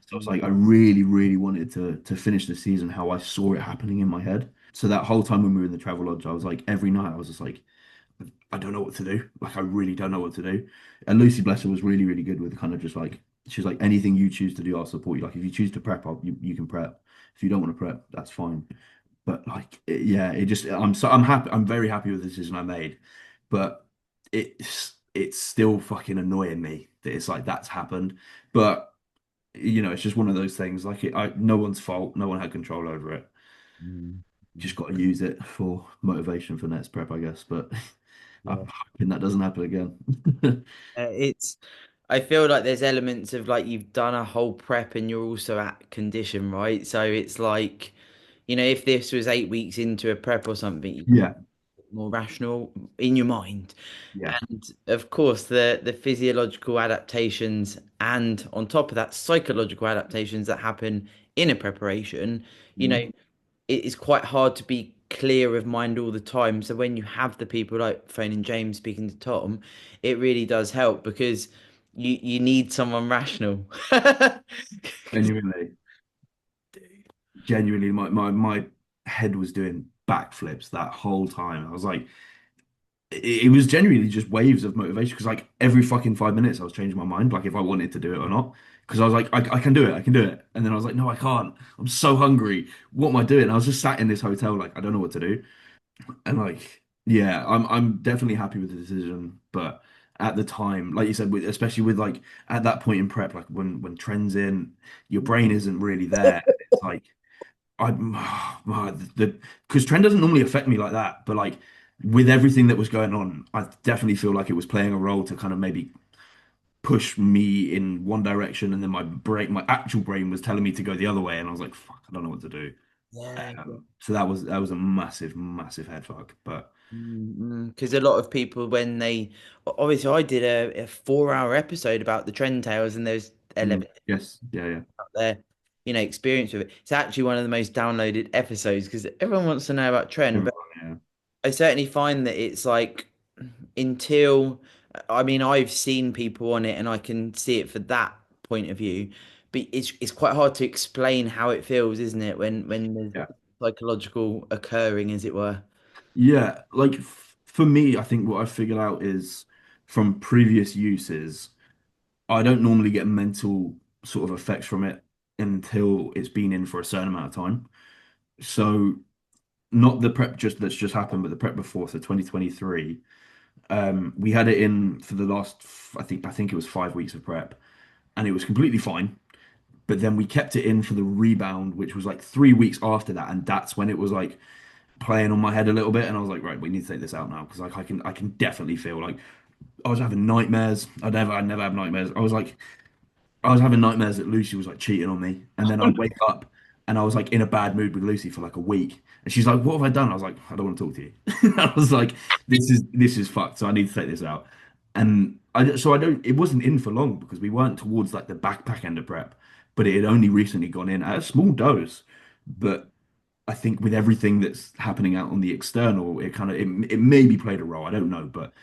So it's like I really, really wanted to finish the season how I saw it happening in my head. So that whole time when we were in the travel lodge, I was like every night I was just like, I don't know what to do. Like I really don't know what to do. And Lucy Blesser was really, really good with kind of just like she was like anything you choose to do, I'll support you. Like if you choose to prep, you can prep. If you don't want to prep, that's fine. But like yeah, it just I'm happy. I'm very happy with the decision I made. But it's still fucking annoying me that it's like that's happened. But it's just one of those things. Like no one's fault. No one had control over it. Mm. Just got to use it for motivation for next prep, I guess. But I'm Yeah. hoping that doesn't happen again. It's I feel like there's elements of like you've done a whole prep and you're also at condition, right? So it's like, if this was 8 weeks into a prep or something, you can Yeah, be more rational in your mind. yeah. And of course, the physiological adaptations and on top of that, psychological adaptations that happen in a preparation, you know, Mm. it is quite hard to be clear of mind all the time. So when you have the people like phoning James speaking to Tom, it really does help because you need someone rational. Genuinely, genuinely, my head was doing backflips that whole time. I was like, it was genuinely just waves of motivation because like every fucking 5 minutes I was changing my mind, like if I wanted to do it or not. Because I was like, I can do it, I can do it. And then I was like, no, I can't. I'm so hungry. What am I doing? I was just sat in this hotel, like I don't know what to do. And like, yeah, I'm definitely happy with the decision. But at the time, like you said, especially with like at that point in prep, like when trends in, your brain isn't really there. It's like I'm the because trend doesn't normally affect me like that, but like with everything that was going on, I definitely feel like it was playing a role to kind of maybe push me in one direction, and then my actual brain was telling me to go the other way, and I was like, "Fuck, I don't know what to do." Yeah, So that was a massive, massive head fuck. But because a lot of people when they obviously I did a 4 hour episode about the trend tails and there's 11 yes, yeah, yeah, out there, experience with it. It's actually one of the most downloaded episodes because everyone wants to know about trend, everyone, but yeah, I certainly find that it's like until I mean I've seen people on it and I can see it for that point of view, but it's quite hard to explain how it feels, isn't it, when there's yeah. psychological occurring, as it were. Yeah, like for me, I think what I figured out is from previous uses. I don't normally get mental sort of effects from it until it's been in for a certain amount of time. So not the prep just that's just happened, but the prep before, so 2023. We had it in for the last, I think it was 5 weeks of prep, and it was completely fine. But then we kept it in for the rebound, which was like 3 weeks after that, and that's when it was like playing on my head a little bit, and I was like, right, we need to take this out now because like I can definitely feel like I was having nightmares. I never have nightmares. I was having nightmares that Lucy was like cheating on me, and then I'd wake up and I was like in a bad mood with Lucy for like a week, and she's like, "What have I done?" I was like, "I don't want to talk to you." I was like, "This is fucked." So I need to take this out, and I don't. It wasn't in for long because we weren't towards like the backpack end of prep, but it had only recently gone in at a small dose. But I think with everything that's happening out on the external, it maybe played a role. I don't know, but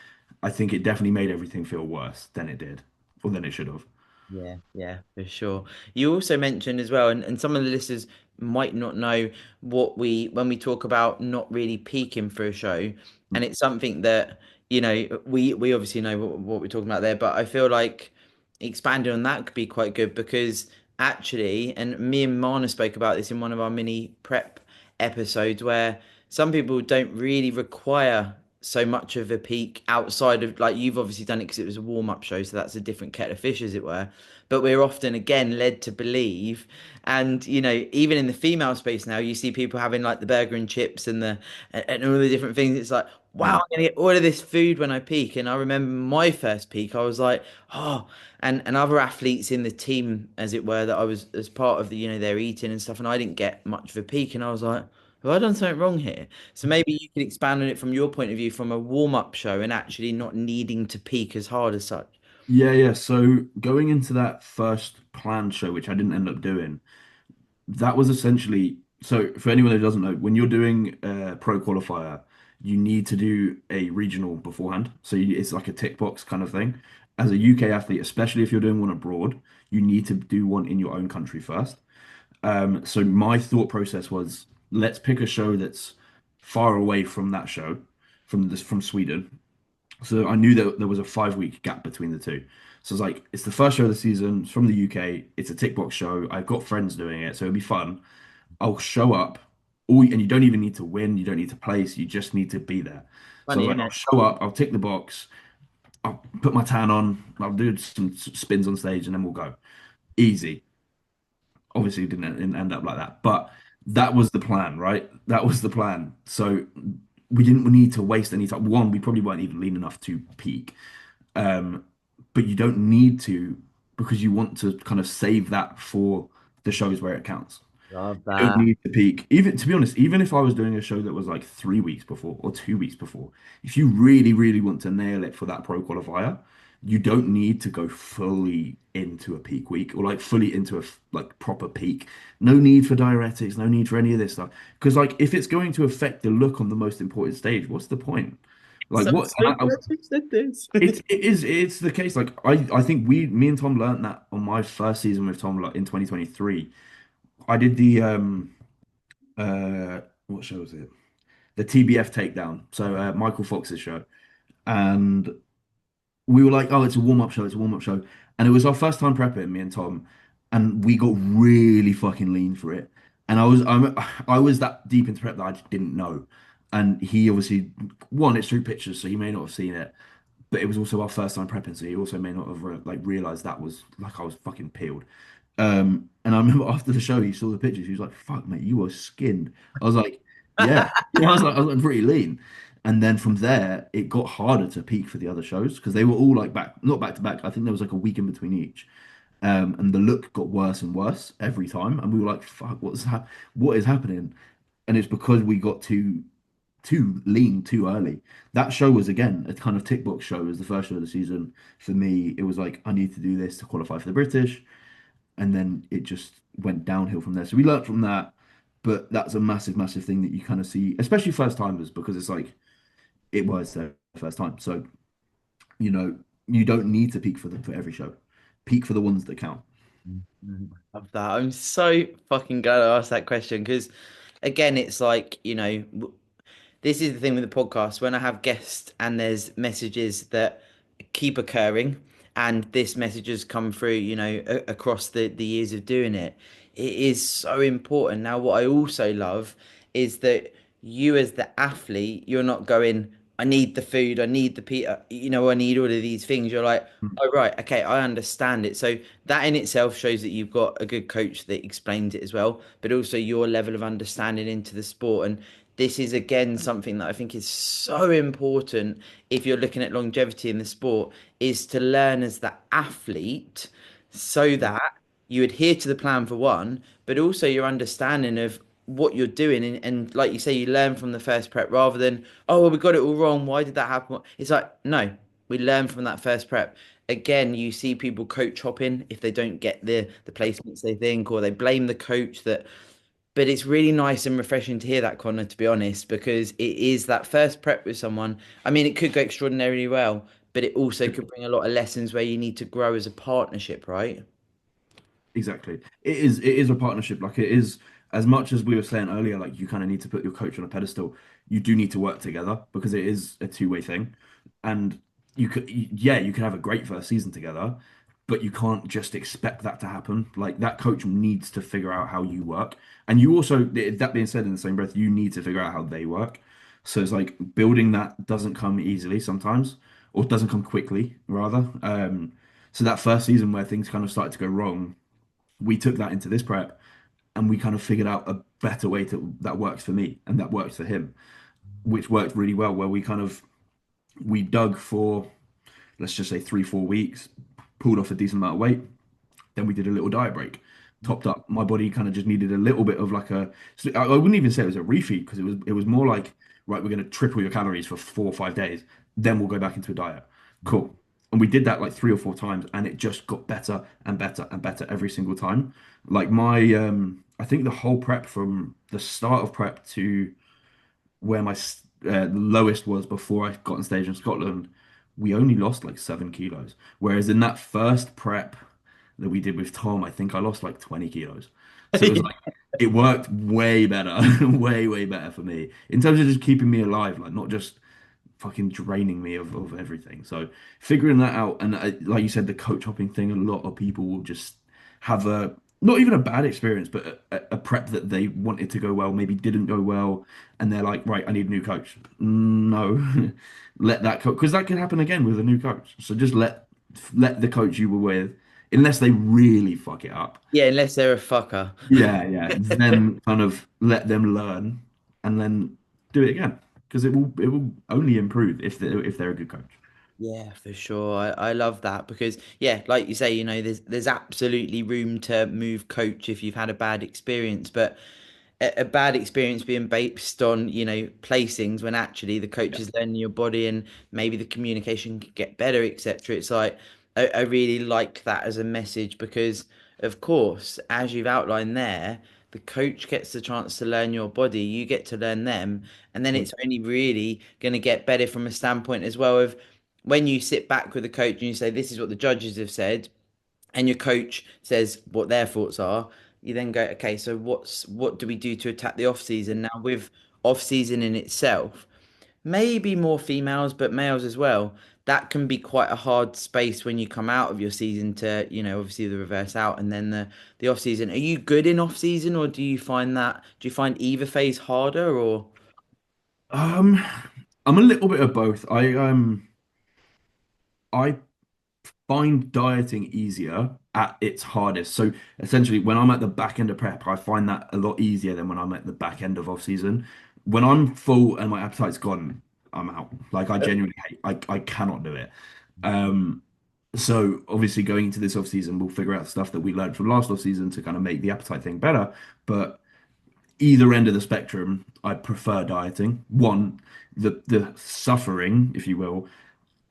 I think it definitely made everything feel worse than it did, or than it should have. Yeah, yeah, for sure. You also mentioned as well, and some of the listeners might not know when we talk about not really peaking for a show, and it's something that, we obviously know what we're talking about there, but I feel like expanding on that could be quite good because actually, and me and Mana spoke about this in one of our mini prep episodes where some people don't really require so much of a peak outside of like you've obviously done it because it was a warm-up show, so that's a different kettle of fish, as it were. But we're often again led to believe, and even in the female space now, you see people having like the burger and chips and all the different things. It's like, wow, Yeah. I'm gonna get all of this food when I peak. And I remember my first peak, I was like, oh, and other athletes in the team, as it were, that I was as part of the, they're eating and stuff, and I didn't get much of a peak, and I was like, have I done something wrong here? So maybe you can expand on it from your point of view, from a warm-up show, and actually not needing to peak as hard as such. Yeah, yeah. So going into that first planned show, which I didn't end up doing, that was essentially so for anyone who doesn't know, when you're doing a pro qualifier, you need to do a regional beforehand. So it's like a tick box kind of thing. As a UK athlete, especially if you're doing one abroad, you need to do one in your own country first. So my thought process was, let's pick a show that's far away from that show, from Sweden. So I knew that there was a 5 week gap between the two. So it's like, it's the first show of the season, it's from the UK, it's a tick box show. I've got friends doing it, so it'll be fun. I'll show up, and you don't even need to win, you don't need to place, you just need to be there. So I Funny, was isn't like, I'll it? show up, I'll tick the box, I'll put my tan on, I'll do some spins on stage, and then we'll go. Easy. Obviously, it didn't end up like that, but that was the plan, right? That was the plan. So we didn't need to waste any time. One, we probably weren't even lean enough to peak. Um, but you don't need to because you want to kind of save that for the shows where it counts. Love You don't that. need to peak. Even to be honest, even if I was doing a show that was like 3 weeks before or 2 weeks before, if you really, really want to nail it for that pro qualifier, you don't need to go fully into a peak week or like fully into a like proper peak. No need for diuretics, no need for any of this stuff. Because like if it's going to affect the look on the most important stage, what's the point? Like So I'm what? so glad you said this. It's the case. Like I think me and Tom learned that on my first season with Tom like in 2023. I did the what show was it? The TBF takedown. So Michael Fox's show, and we were like, oh, it's a warm up show. It's a warm up show, and it was our first time prepping, me and Tom, and we got really fucking lean for it. And I was that deep into prep that I just didn't know, and he obviously one, it's through pictures, so he may not have seen it, but it was also our first time prepping, so he also may not have like realized that was like I was fucking peeled. And I remember after the show, he saw the pictures. He was like, "Fuck, mate, you were skinned." I was like, "Yeah." Yeah, I was like pretty lean. And then from there, it got harder to peak for the other shows because they were all like back, not back to back. I think there was like a week in between each. And the look got worse and worse every time. And we were like, "Fuck, what is happening?" And it's because we got too lean too early. That show was again a kind of tick box show. It was the first show of the season for me. It was like I need to do this to qualify for the British, and then it just went downhill from there. So we learned from that, but that's a massive, massive thing that you kind of see, especially first timers, because it's like it was their first time. So you know you don't need to peak for every show. Peak for the ones that count. Love that. I'm so fucking glad I asked that question because, again, it's like, this is the thing with the podcast when I have guests and there's messages that keep occurring and this message has come through, across the years of doing it. It is so important. Now, what I also love is that you as the athlete, you're not going, I need the food, I need the I need all of these things. You're like, oh right, okay, I understand it. So that in itself shows that you've got a good coach that explains it as well, but also your level of understanding into the sport. And this is again something that I think is so important if you're looking at longevity in the sport, is to learn as the athlete so Yeah. that you adhere to the plan for one, but also your understanding of what you're doing. And like you say, you learn from the first prep rather than, oh, well, we got it all wrong. Why did that happen? It's like, no, we learn from that first prep. Again, you see people coach hopping if they don't get the placements they think, or they blame the coach that, but it's really nice and refreshing to hear that, Connor, to be honest, because it is that first prep with someone. I mean, it could go extraordinarily well, but it also could bring a lot of lessons where you need to grow as a partnership, right? Exactly. It is a partnership. Like it is as much as we were saying earlier, like you kind of need to put your coach on a pedestal. You do need to work together because it is a two-way thing. And yeah, you can have a great first season together, but you can't just expect that to happen. Like that coach needs to figure out how you work. And you also, that being said, in the same breath, you need to figure out how they work. So it's like building that doesn't come easily sometimes, or doesn't come quickly, rather. So that first season where things kind of started to go wrong, we took that into this prep and we kind of figured out a better way to that works for me and that works for him, which worked really well. Where we dug for, let's just say 3 4 weeks, pulled off a decent amount of weight, then we did a little diet break, topped up. My body kind of just needed a little bit of like a, so I wouldn't even say it was a refeed because it was more like, right, we're going to triple your calories for 4 or 5 days, then we'll go back into a diet. Cool. And we did that like 3 or 4 times, and it just got better and better and better every single time. Like I think the whole prep from the start of prep to where my lowest was before I got on stage in Scotland, we only lost like 7 kilos. Whereas in that first prep that we did with Tom, I think I lost like 20 kilos. So it was like, it worked way better, way, way better for me in terms of just keeping me alive, like not just fucking draining me of everything. So figuring that out, and like you said, the coach hopping thing, a lot of people will just have a not even a bad experience, but a prep that they wanted to go well, maybe didn't go well, and they're like, right, I need a new coach. No, let that coach, because that could happen again with a new coach. So just let the coach you were with, unless they really fuck it up. Yeah, unless they're a fucker. Yeah, yeah. Then kind of let them learn and then do it again. because it will only improve if they're a good coach. Yeah, for sure. I love that because yeah, like you say, there's absolutely room to move coach if you've had a bad experience, but a bad experience being based on, placings when actually the coach Yeah. is learning your body and maybe the communication could get better, etc. It's like I really like that as a message because of course, as you've outlined there, the coach gets the chance to learn your body, you get to learn them, and then Mm. it's only really going to get better from a standpoint as well of when you sit back with the coach and you say, this is what the judges have said, and your coach says what their thoughts are, you then go, okay, so what do we do to attack the off season? Now with off season in itself, maybe more females, but males as well. That can be quite a hard space when you come out of your season to, obviously the reverse out and then the off season. Are you good in off season or do you find either phase harder or Um, I'm a little bit of both. I find dieting easier at its hardest. So essentially, when I'm at the back end of prep, I find that a lot easier than when I'm at the back end of off season. When I'm full and my appetite's gone, I'm out. Like I genuinely hate, I cannot do it. Um, so obviously going into this off season, we'll figure out stuff that we learned from last off season to kind of make the appetite thing better. But either end of the spectrum, I prefer dieting. One, the suffering, if you will,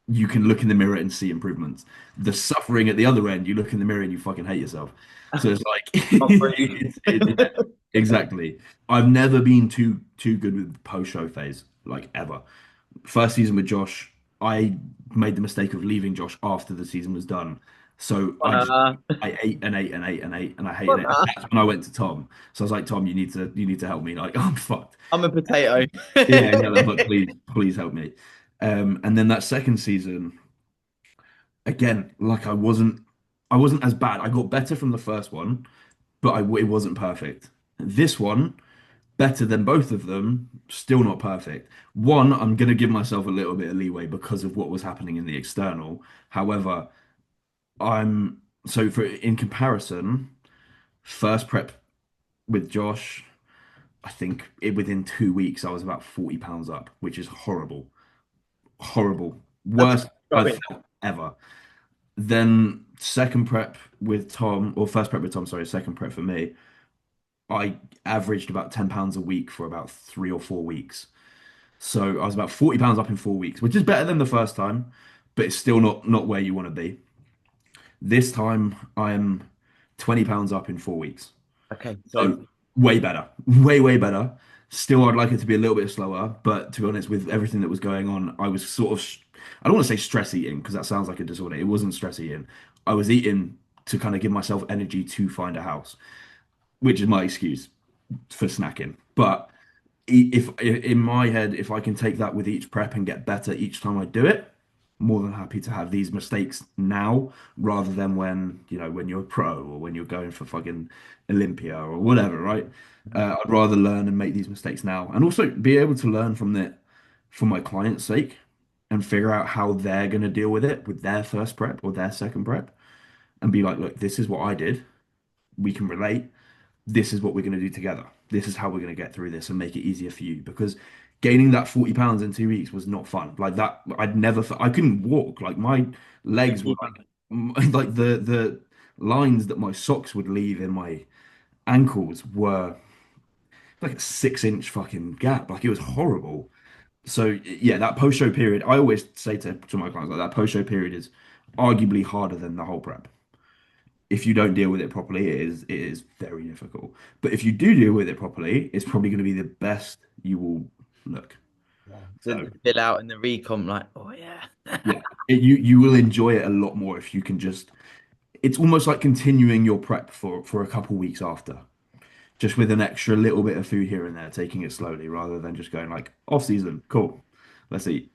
you can look in the mirror and see improvements. The suffering at the other end, you look in the mirror and you fucking hate yourself. So it's like, not breathe? yeah, exactly. I've never been too good with post-show phase, like ever. First season with Josh, I made the mistake of leaving Josh after the season was done. So Uh, I ate and ate and ate and ate and I hated it. And uh, that's when I went to Tom. So I was like, Tom, you need to help me. Like, I'm fucked. I'm a potato. Yeah, yeah. I was like, please help me. And then that second season, again, like I wasn't as bad. I got better from the first one, but it wasn't perfect. This one, better than both of them, still not perfect. One, I'm gonna give myself a little bit of leeway because of what was happening in the external. However, I'm so for in comparison, first prep with Josh, I think within 2 weeks I was about 40 pounds up, which is horrible. Horrible. That's Worst I've growing. felt ever. Then second prep with Tom, or first prep with Tom, sorry, second prep for me, I averaged about 10 pounds a week for about 3 or 4 weeks. So I was about 40 pounds up in 4 weeks, which is better than the first time, but it's still not where you want to be. This time I'm 20 pounds up in 4 weeks. Okay, so So way better, way better. Still, I'd like it to be a little bit slower, but to be honest, with everything that was going on, I was sort of, I don't want to say stress eating because that sounds like a disorder. It wasn't stress eating. I was eating to kind of give myself energy to find a house, which is my excuse for snacking. But if in my head, if I can take that with each prep and get better each time I do it, more than happy to have these mistakes now rather than when you're a pro or when you're going for fucking Olympia or whatever, right? I'd rather learn and make these mistakes now and also be able to learn from it for my client's sake and figure out how they're going to deal with it with their first prep or their second prep and be like, look, this is what I did. We can relate. This is what we're going to do together. This is how we're going to get through this and make it easier for you because gaining that 40 pounds in 2 weeks was not fun. Like that, I couldn't walk. Like my legs were like, like the lines that my socks would leave in my ankles were like a 6 inch fucking gap. Like it was horrible. So yeah, that post show period, I always say to my clients like that post show period is arguably harder than the whole prep. If you don't deal with it properly, it is very difficult. But if you do deal with it properly, it's probably going to be the best you will look. yeah, So to fill out in the recomp, like, oh yeah. yeah, you will enjoy it a lot more if you can just. It's almost like continuing your prep for a couple weeks after, just with an extra little bit of food here and there, taking it slowly rather than just going like off season. Cool, let's eat.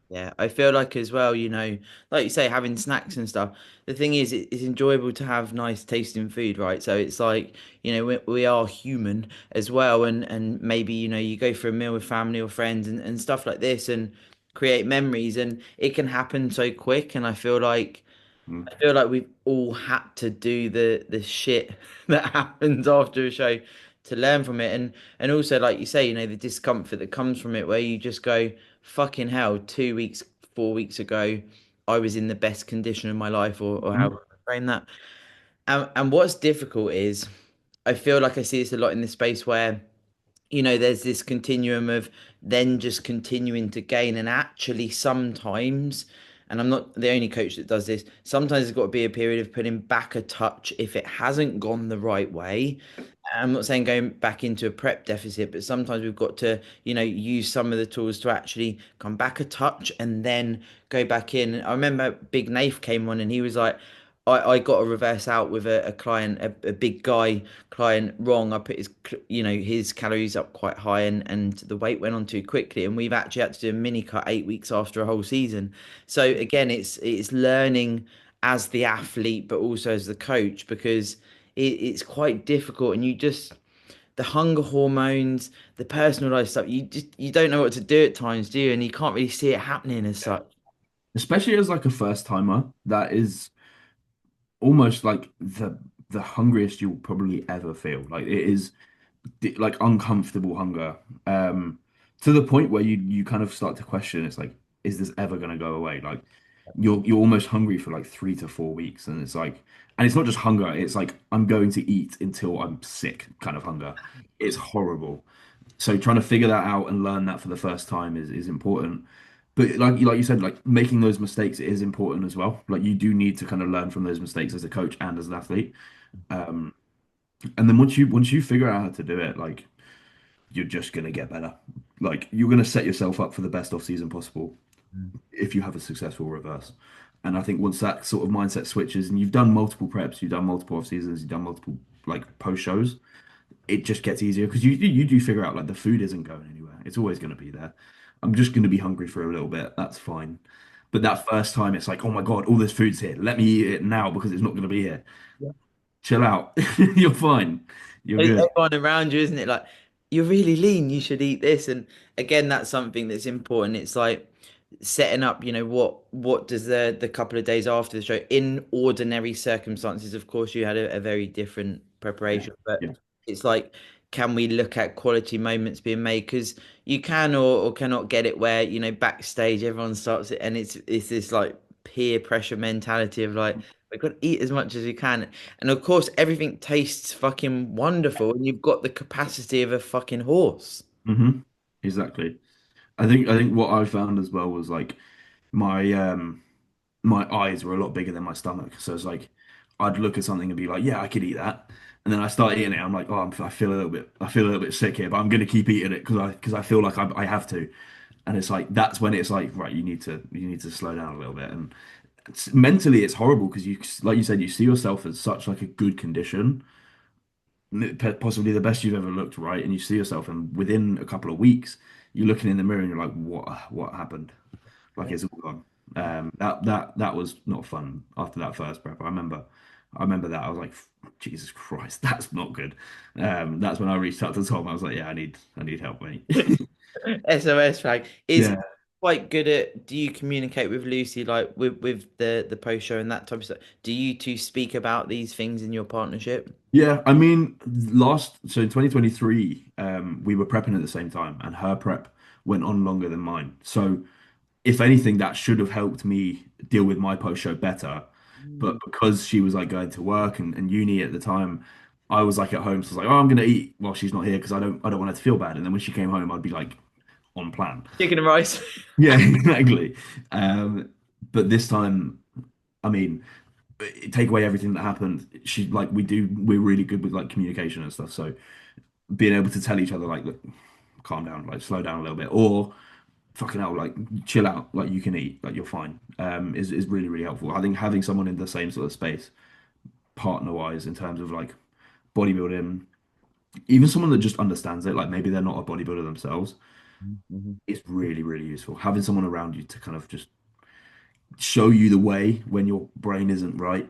Yeah, I feel like as well, like you say, having snacks and stuff. The thing is, it's enjoyable to have nice tasting food, right? So it's like, we are human as well, and maybe you go for a meal with family or friends and stuff like this, and create memories, and it can happen so quick. And Mm. I feel like we've all had to do the shit that happens after a show to learn from it. And also, like you say, the discomfort that comes from it, where you just go, fucking hell, 2 weeks, 4 weeks ago, I was in the best condition of my life, or how Mhm. can I frame that. And what's difficult is, I feel like I see this a lot in this space where, there's this continuum of then just continuing to gain. And actually, sometimes, and I'm not the only coach that does this, sometimes there's got to be a period of putting back a touch if it hasn't gone the right way. I'm not saying going back into a prep deficit, but sometimes we've got to, use some of the tools to actually come back a touch and then go back in. I remember Big Nath came on and he was like, I got a reverse out with a client, a big guy client wrong. I put his calories up quite high, and the weight went on too quickly. And we've actually had to do a mini cut 8 weeks after a whole season. So again, it's learning as the athlete, but also as the coach, because it's quite difficult. And the hunger hormones, the personalized stuff, you don't know what to do at times, do you? And you can't really see it happening as Yeah. such. Especially as like a first timer, that is almost like the hungriest you'll probably ever feel. Like it is like uncomfortable hunger, to the point where you kind of start to question. It's like, is this ever going to go away? Like you're almost hungry for like 3 to 4 weeks, and it's like, and it's not just hunger. It's like I'm going to eat until I'm sick kind of hunger. It's horrible. So trying to figure that out and learn that for the first time is important. But like you said, like making those mistakes is important as well. Like you do need to kind of learn from those mistakes as a coach and as an athlete. Um, and then once you figure out how to do it, like you're just gonna get better. Like you're gonna set yourself up for the best off season possible if you have a successful reverse. And I think once that sort of mindset switches and you've done multiple preps, you've done multiple off seasons, you've done multiple like post shows, it just gets easier because you do figure out like the food isn't going anywhere. It's always going to be there. I'm just going to be hungry for a little bit. That's fine. But that first time, it's like, oh my God, all this food's here. Let me eat it now because it's not going to be here. Chill out. You're fine. You're It's good. everyone around you, isn't it? Like, you're really lean, you should eat this. And again, that's something that's important. It's like setting up, what does the couple of days after the show, in ordinary circumstances, of course, you had a very different Yeah. preparation, but Yeah. it's like, can we look at quality moments being made? Because you can or cannot get it where, backstage everyone starts it, and it's this like peer pressure mentality of like, we've got to eat as much as we can. And of course, everything tastes fucking wonderful, and you've got the capacity of a fucking horse. hmm Exactly. I think what I found as well was like my my eyes were a lot bigger than my stomach. So it's like I'd look at something and be like, yeah, I could eat that. And then I start eating it. I'm like, oh, I feel a little bit sick here, but I'm gonna keep eating it because I feel like I have to. And it's like that's when it's like, right, you need to slow down a little bit. And mentally, it's horrible because like you said, you see yourself as such like a good condition, possibly the best you've ever looked, right? And you see yourself, and within a couple of weeks, you're looking in the mirror and you're like, what happened? Like it's all gone. That was not fun after that first prep. I remember that I was like, Jesus Christ, that's not good. That's when I reached out to Tom. I was like, yeah, I need help, mate. SOS flag is Yeah, quite good at. Do you communicate with Lucy like with the post show and that type of stuff? Do you two speak about these things in your partnership? yeah. I mean, so in 2023, we were prepping at the same time, and her prep went on longer than mine. So if anything, that should have helped me deal with my post show better. But Mm. because she was like going to work and uni at the time, I was like at home, so I was like, oh, I'm gonna eat while she's not here because I don't want her to feel bad. And then when she came home, I'd be like on plan. Chicken and rice. Yeah, exactly. But this time, I mean, take away everything that happened. We're really good with like communication and stuff. So being able to tell each other like, look, calm down, like slow down a little bit, or fucking hell, like chill out, like you can eat, like you're fine. Is really really helpful. I think having someone in the same sort of space, partner wise, in terms of like bodybuilding, even someone that just understands it, like maybe they're not a bodybuilder themselves, Mhm. is really really useful. Having someone around you to kind of just show you the way when your brain isn't right,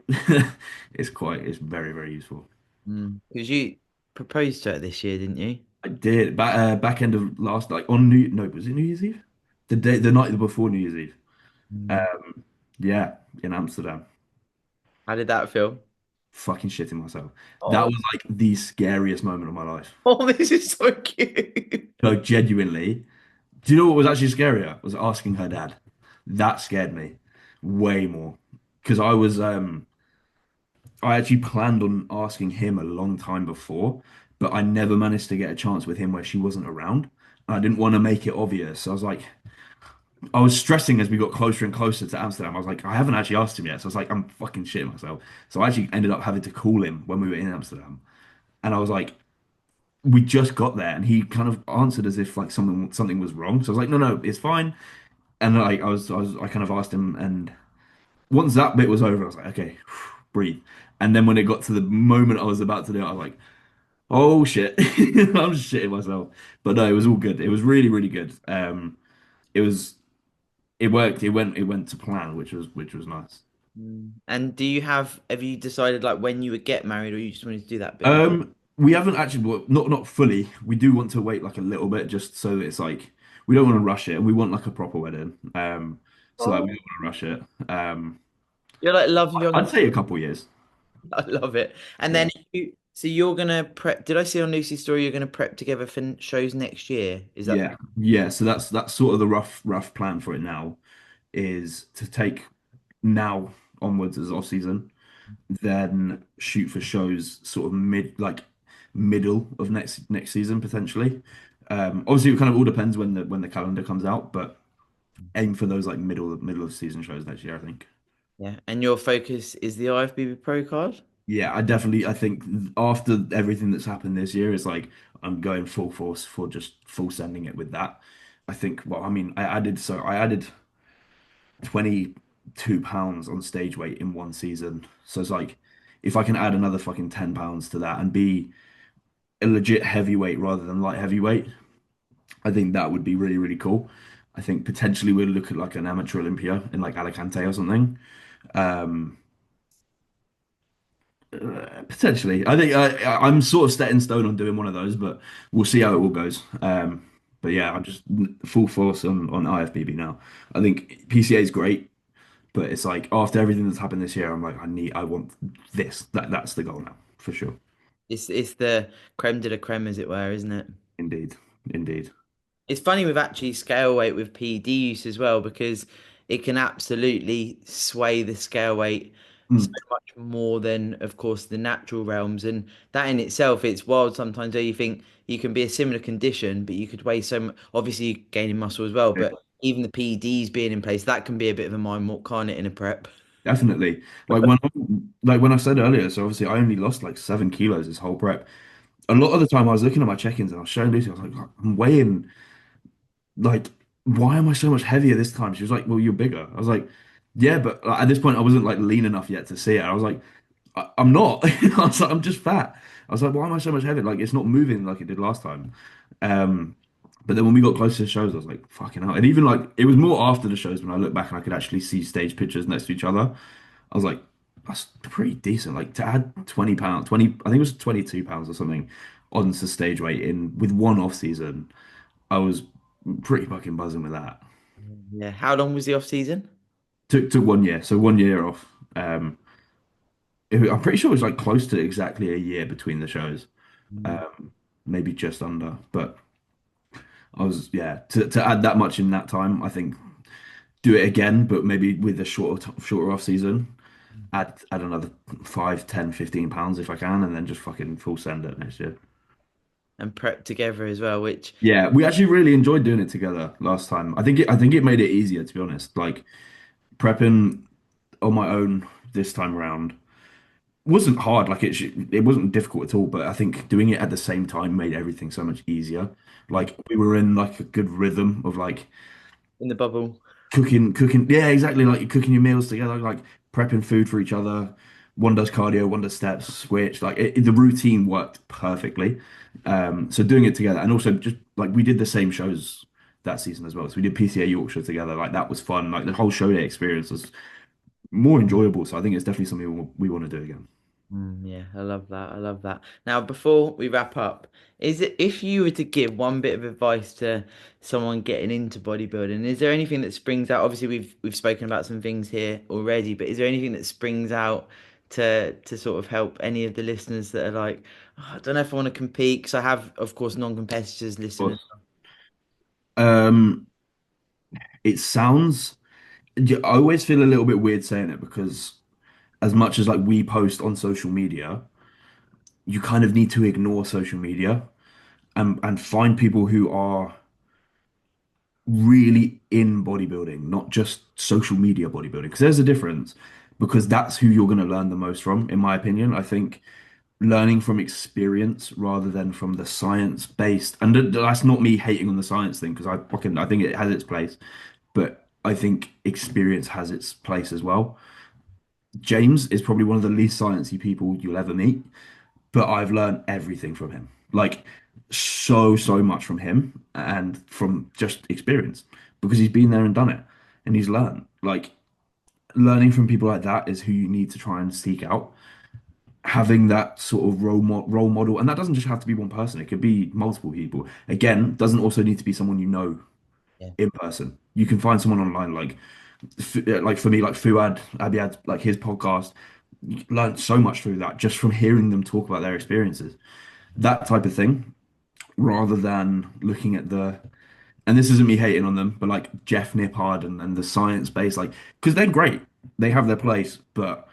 it's very very useful. Because you proposed to her this year, didn't you? I did back end of last like on New no was it New Year's Eve? The night before New Year's Eve. Mm. Um, yeah, in Amsterdam. How did that feel? fucking shitting myself. That Oh, was like the scariest moment of my life. oh, this is so cute. No, genuinely. Do you know what was actually scarier? Was asking her dad. That scared me way more because I actually planned on asking him a long time before, but I never managed to get a chance with him where she wasn't around. And I didn't want to make it obvious. So I was like, I was stressing as we got closer and closer to Amsterdam. I was like, I haven't actually asked him yet. So I was like, I'm fucking shitting myself. So I actually ended up having to call him when we were in Amsterdam. And I was like, we just got there, and he kind of answered as if like something was wrong. So I was like, no, no, it's fine. And like I kind of asked him, and once that bit was over, I was like, okay, breathe. And then when it got to the moment I was about to do it, I was like, oh shit, I'm just shitting myself. But no, it was all good. It was really, really good. It was it worked. It went to plan, which was nice. And have you decided like when you would get married or you just wanted to do that bit before? We haven't actually, well, not fully. We do want to wait like a little bit, just so that it's like we don't want to rush it, and we want like a proper wedding. So like we Oh, don't want to rush it. you're like love young. I'd say a couple years. I love it. And Yeah. then so you're gonna prep. Did I see on Lucy's story you're gonna prep together for shows next year? Is that Yeah, yeah. So that's sort of the rough plan for it now is to take now onwards as off season, then shoot for shows sort of middle of next season potentially. Obviously, it kind of all depends when the calendar comes out, but aim for those like middle of season shows next year, I think. yeah? And your focus is the IFBB Pro card? Yeah, I think after everything that's happened this year, it's like I'm going full force for just full sending it with that. I think, well, I mean, I added 22 pounds on stage weight in one season. So it's like if I can add another fucking 10 pounds to that and be a legit heavyweight rather than light heavyweight, I think that would be really, really cool. I think potentially we'd look at like an amateur Olympia in like Alicante or something. Um, Potentially, I think I'm sort of set in stone on doing one of those, but we'll see how it all goes. But yeah, I'm just full force on IFBB now. I think PCA is great, but it's like after everything that's happened this year, I'm like, I want this. That's the goal now, for sure. It's the creme de la creme, as it were, isn't it? Indeed, indeed. It's funny with actually scale weight with PD use as well because it can absolutely sway the scale weight so Mm, much more than, of course, the natural realms. And that in itself, it's wild sometimes where you think you can be a similar condition, but you could weigh so much, obviously you're gaining muscle as well, yeah, but even the PEDs being in place, that can be a bit of a mind walk, can't it, in a prep? definitely. Like when I said earlier, so obviously I only lost like 7 kilos this whole prep. A lot of the time I was looking at my check-ins and I was showing Lucy, I was like, I'm weighing. Like, why am I so much heavier this time? She was like, well, you're bigger. I was like, yeah, but like, at this point, I wasn't like lean enough yet to see it. I was like, I'm not. I was like, I'm just fat. I was like, why am I so much heavier? Like, it's not moving like it did last time. Um, but then when we got close to the shows, I was like, fucking hell. And even like, it was more after the shows when I look back and I could actually see stage pictures next to each other. I was like, that's pretty decent. Like, to add 20 pounds, 20, I think it was 22 pounds or something onto stage weight in with one off season. I was pretty fucking buzzing with that. Yeah. How long was the off season? Took 1 year, so 1 year off. I'm pretty sure it was like close to exactly a year between the shows, maybe just under. But I was yeah to add that much in that time. I think do it again, but maybe with a shorter off season. Add another 5, 10, 15 pounds if I can, and then just fucking full send it next year. And prep together as well, which Yeah, we actually really enjoyed doing it together last time. I think it made it easier to be honest. Like prepping on my own this time around wasn't hard. Like it wasn't difficult at all. But I think doing it at the same time made everything so much easier. Like we were in like a good rhythm of like in the bubble. cooking. Yeah, exactly. Like you're cooking your meals together, like prepping food for each other. One does cardio, one does steps, switch. Like the routine worked perfectly. So doing it together, and also just like we did the same shows that season as well. So we did PCA Yorkshire together. Like that was fun. Like the whole show day experience was more enjoyable. So I think it's definitely something we want to do again. Yeah, I love that. I love that. Now, before we wrap up, is it if you were to give one bit of advice to someone getting into bodybuilding, is there anything that springs out? Obviously, we've spoken about some things here already, but is there anything that springs out to sort of help any of the listeners that are like, "Oh, I don't know if I want to compete," because I have, of course, non-competitors listening. course. Um, it sounds. Yeah, I always feel a little bit weird saying it because as much as like we post on social media, you kind of need to ignore social media and find people who are really in bodybuilding, not just social media bodybuilding. Because there's a difference, because that's who you're going to learn the most from, in my opinion. I think learning from experience rather than from the science based, and that's not me hating on the science thing, because I think it has its place, but I think experience has its place as well. James is probably one of the least sciencey people you'll ever meet, but I've learned everything from him. Like so much from him and from just experience because he's been there and done it and he's learned. Like learning from people like that is who you need to try and seek out. Having that sort of role model, and that doesn't just have to be one person, it could be multiple people. Again, doesn't also need to be someone you know Yeah, in person. You can find someone online like for me, like Fuad Abiad, like his podcast, you learned so much through that just from hearing them talk about their experiences. That type of thing, rather than looking at and this isn't me hating on them, but like Jeff Nippard and the science base, like, because they're great. They have their place, but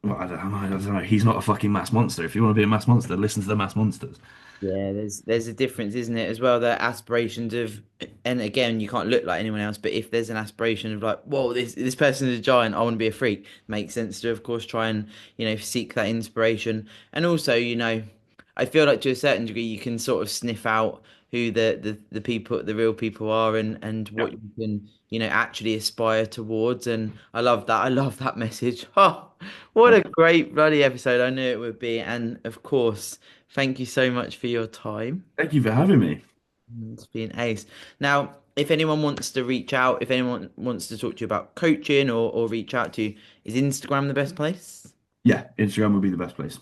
well, I don't know. He's not a fucking mass monster. If you want to be a mass monster, listen to the mass monsters. yeah, there's a difference, isn't it, as well? The aspirations of, and again, you can't look like anyone else, but if there's an aspiration of like, whoa, this person is a giant, I want to be a freak, makes sense to, of course, try and seek that inspiration, and also, I feel like to a certain degree, you can sort of sniff out who the people, the real people are, and Yeah. what you can, actually aspire towards, and I love that. I love that message. Oh, what a great bloody episode! I knew it would be, and of course. Thank you so much for your time. Thank you for having me. It's been ace. Now, if anyone wants to reach out, if anyone wants to talk to you about coaching or reach out to you, is Instagram the best place? Yeah, Instagram would be the best place.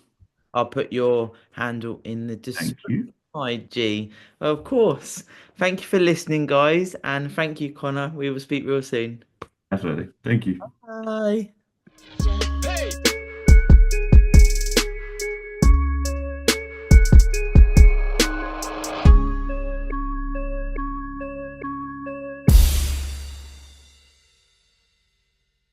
I'll put your handle in the Thank description. you. IG. Of course. Thank you for listening, guys, and thank you, Connor. We will speak real soon. Definitely. Thank you. Bye.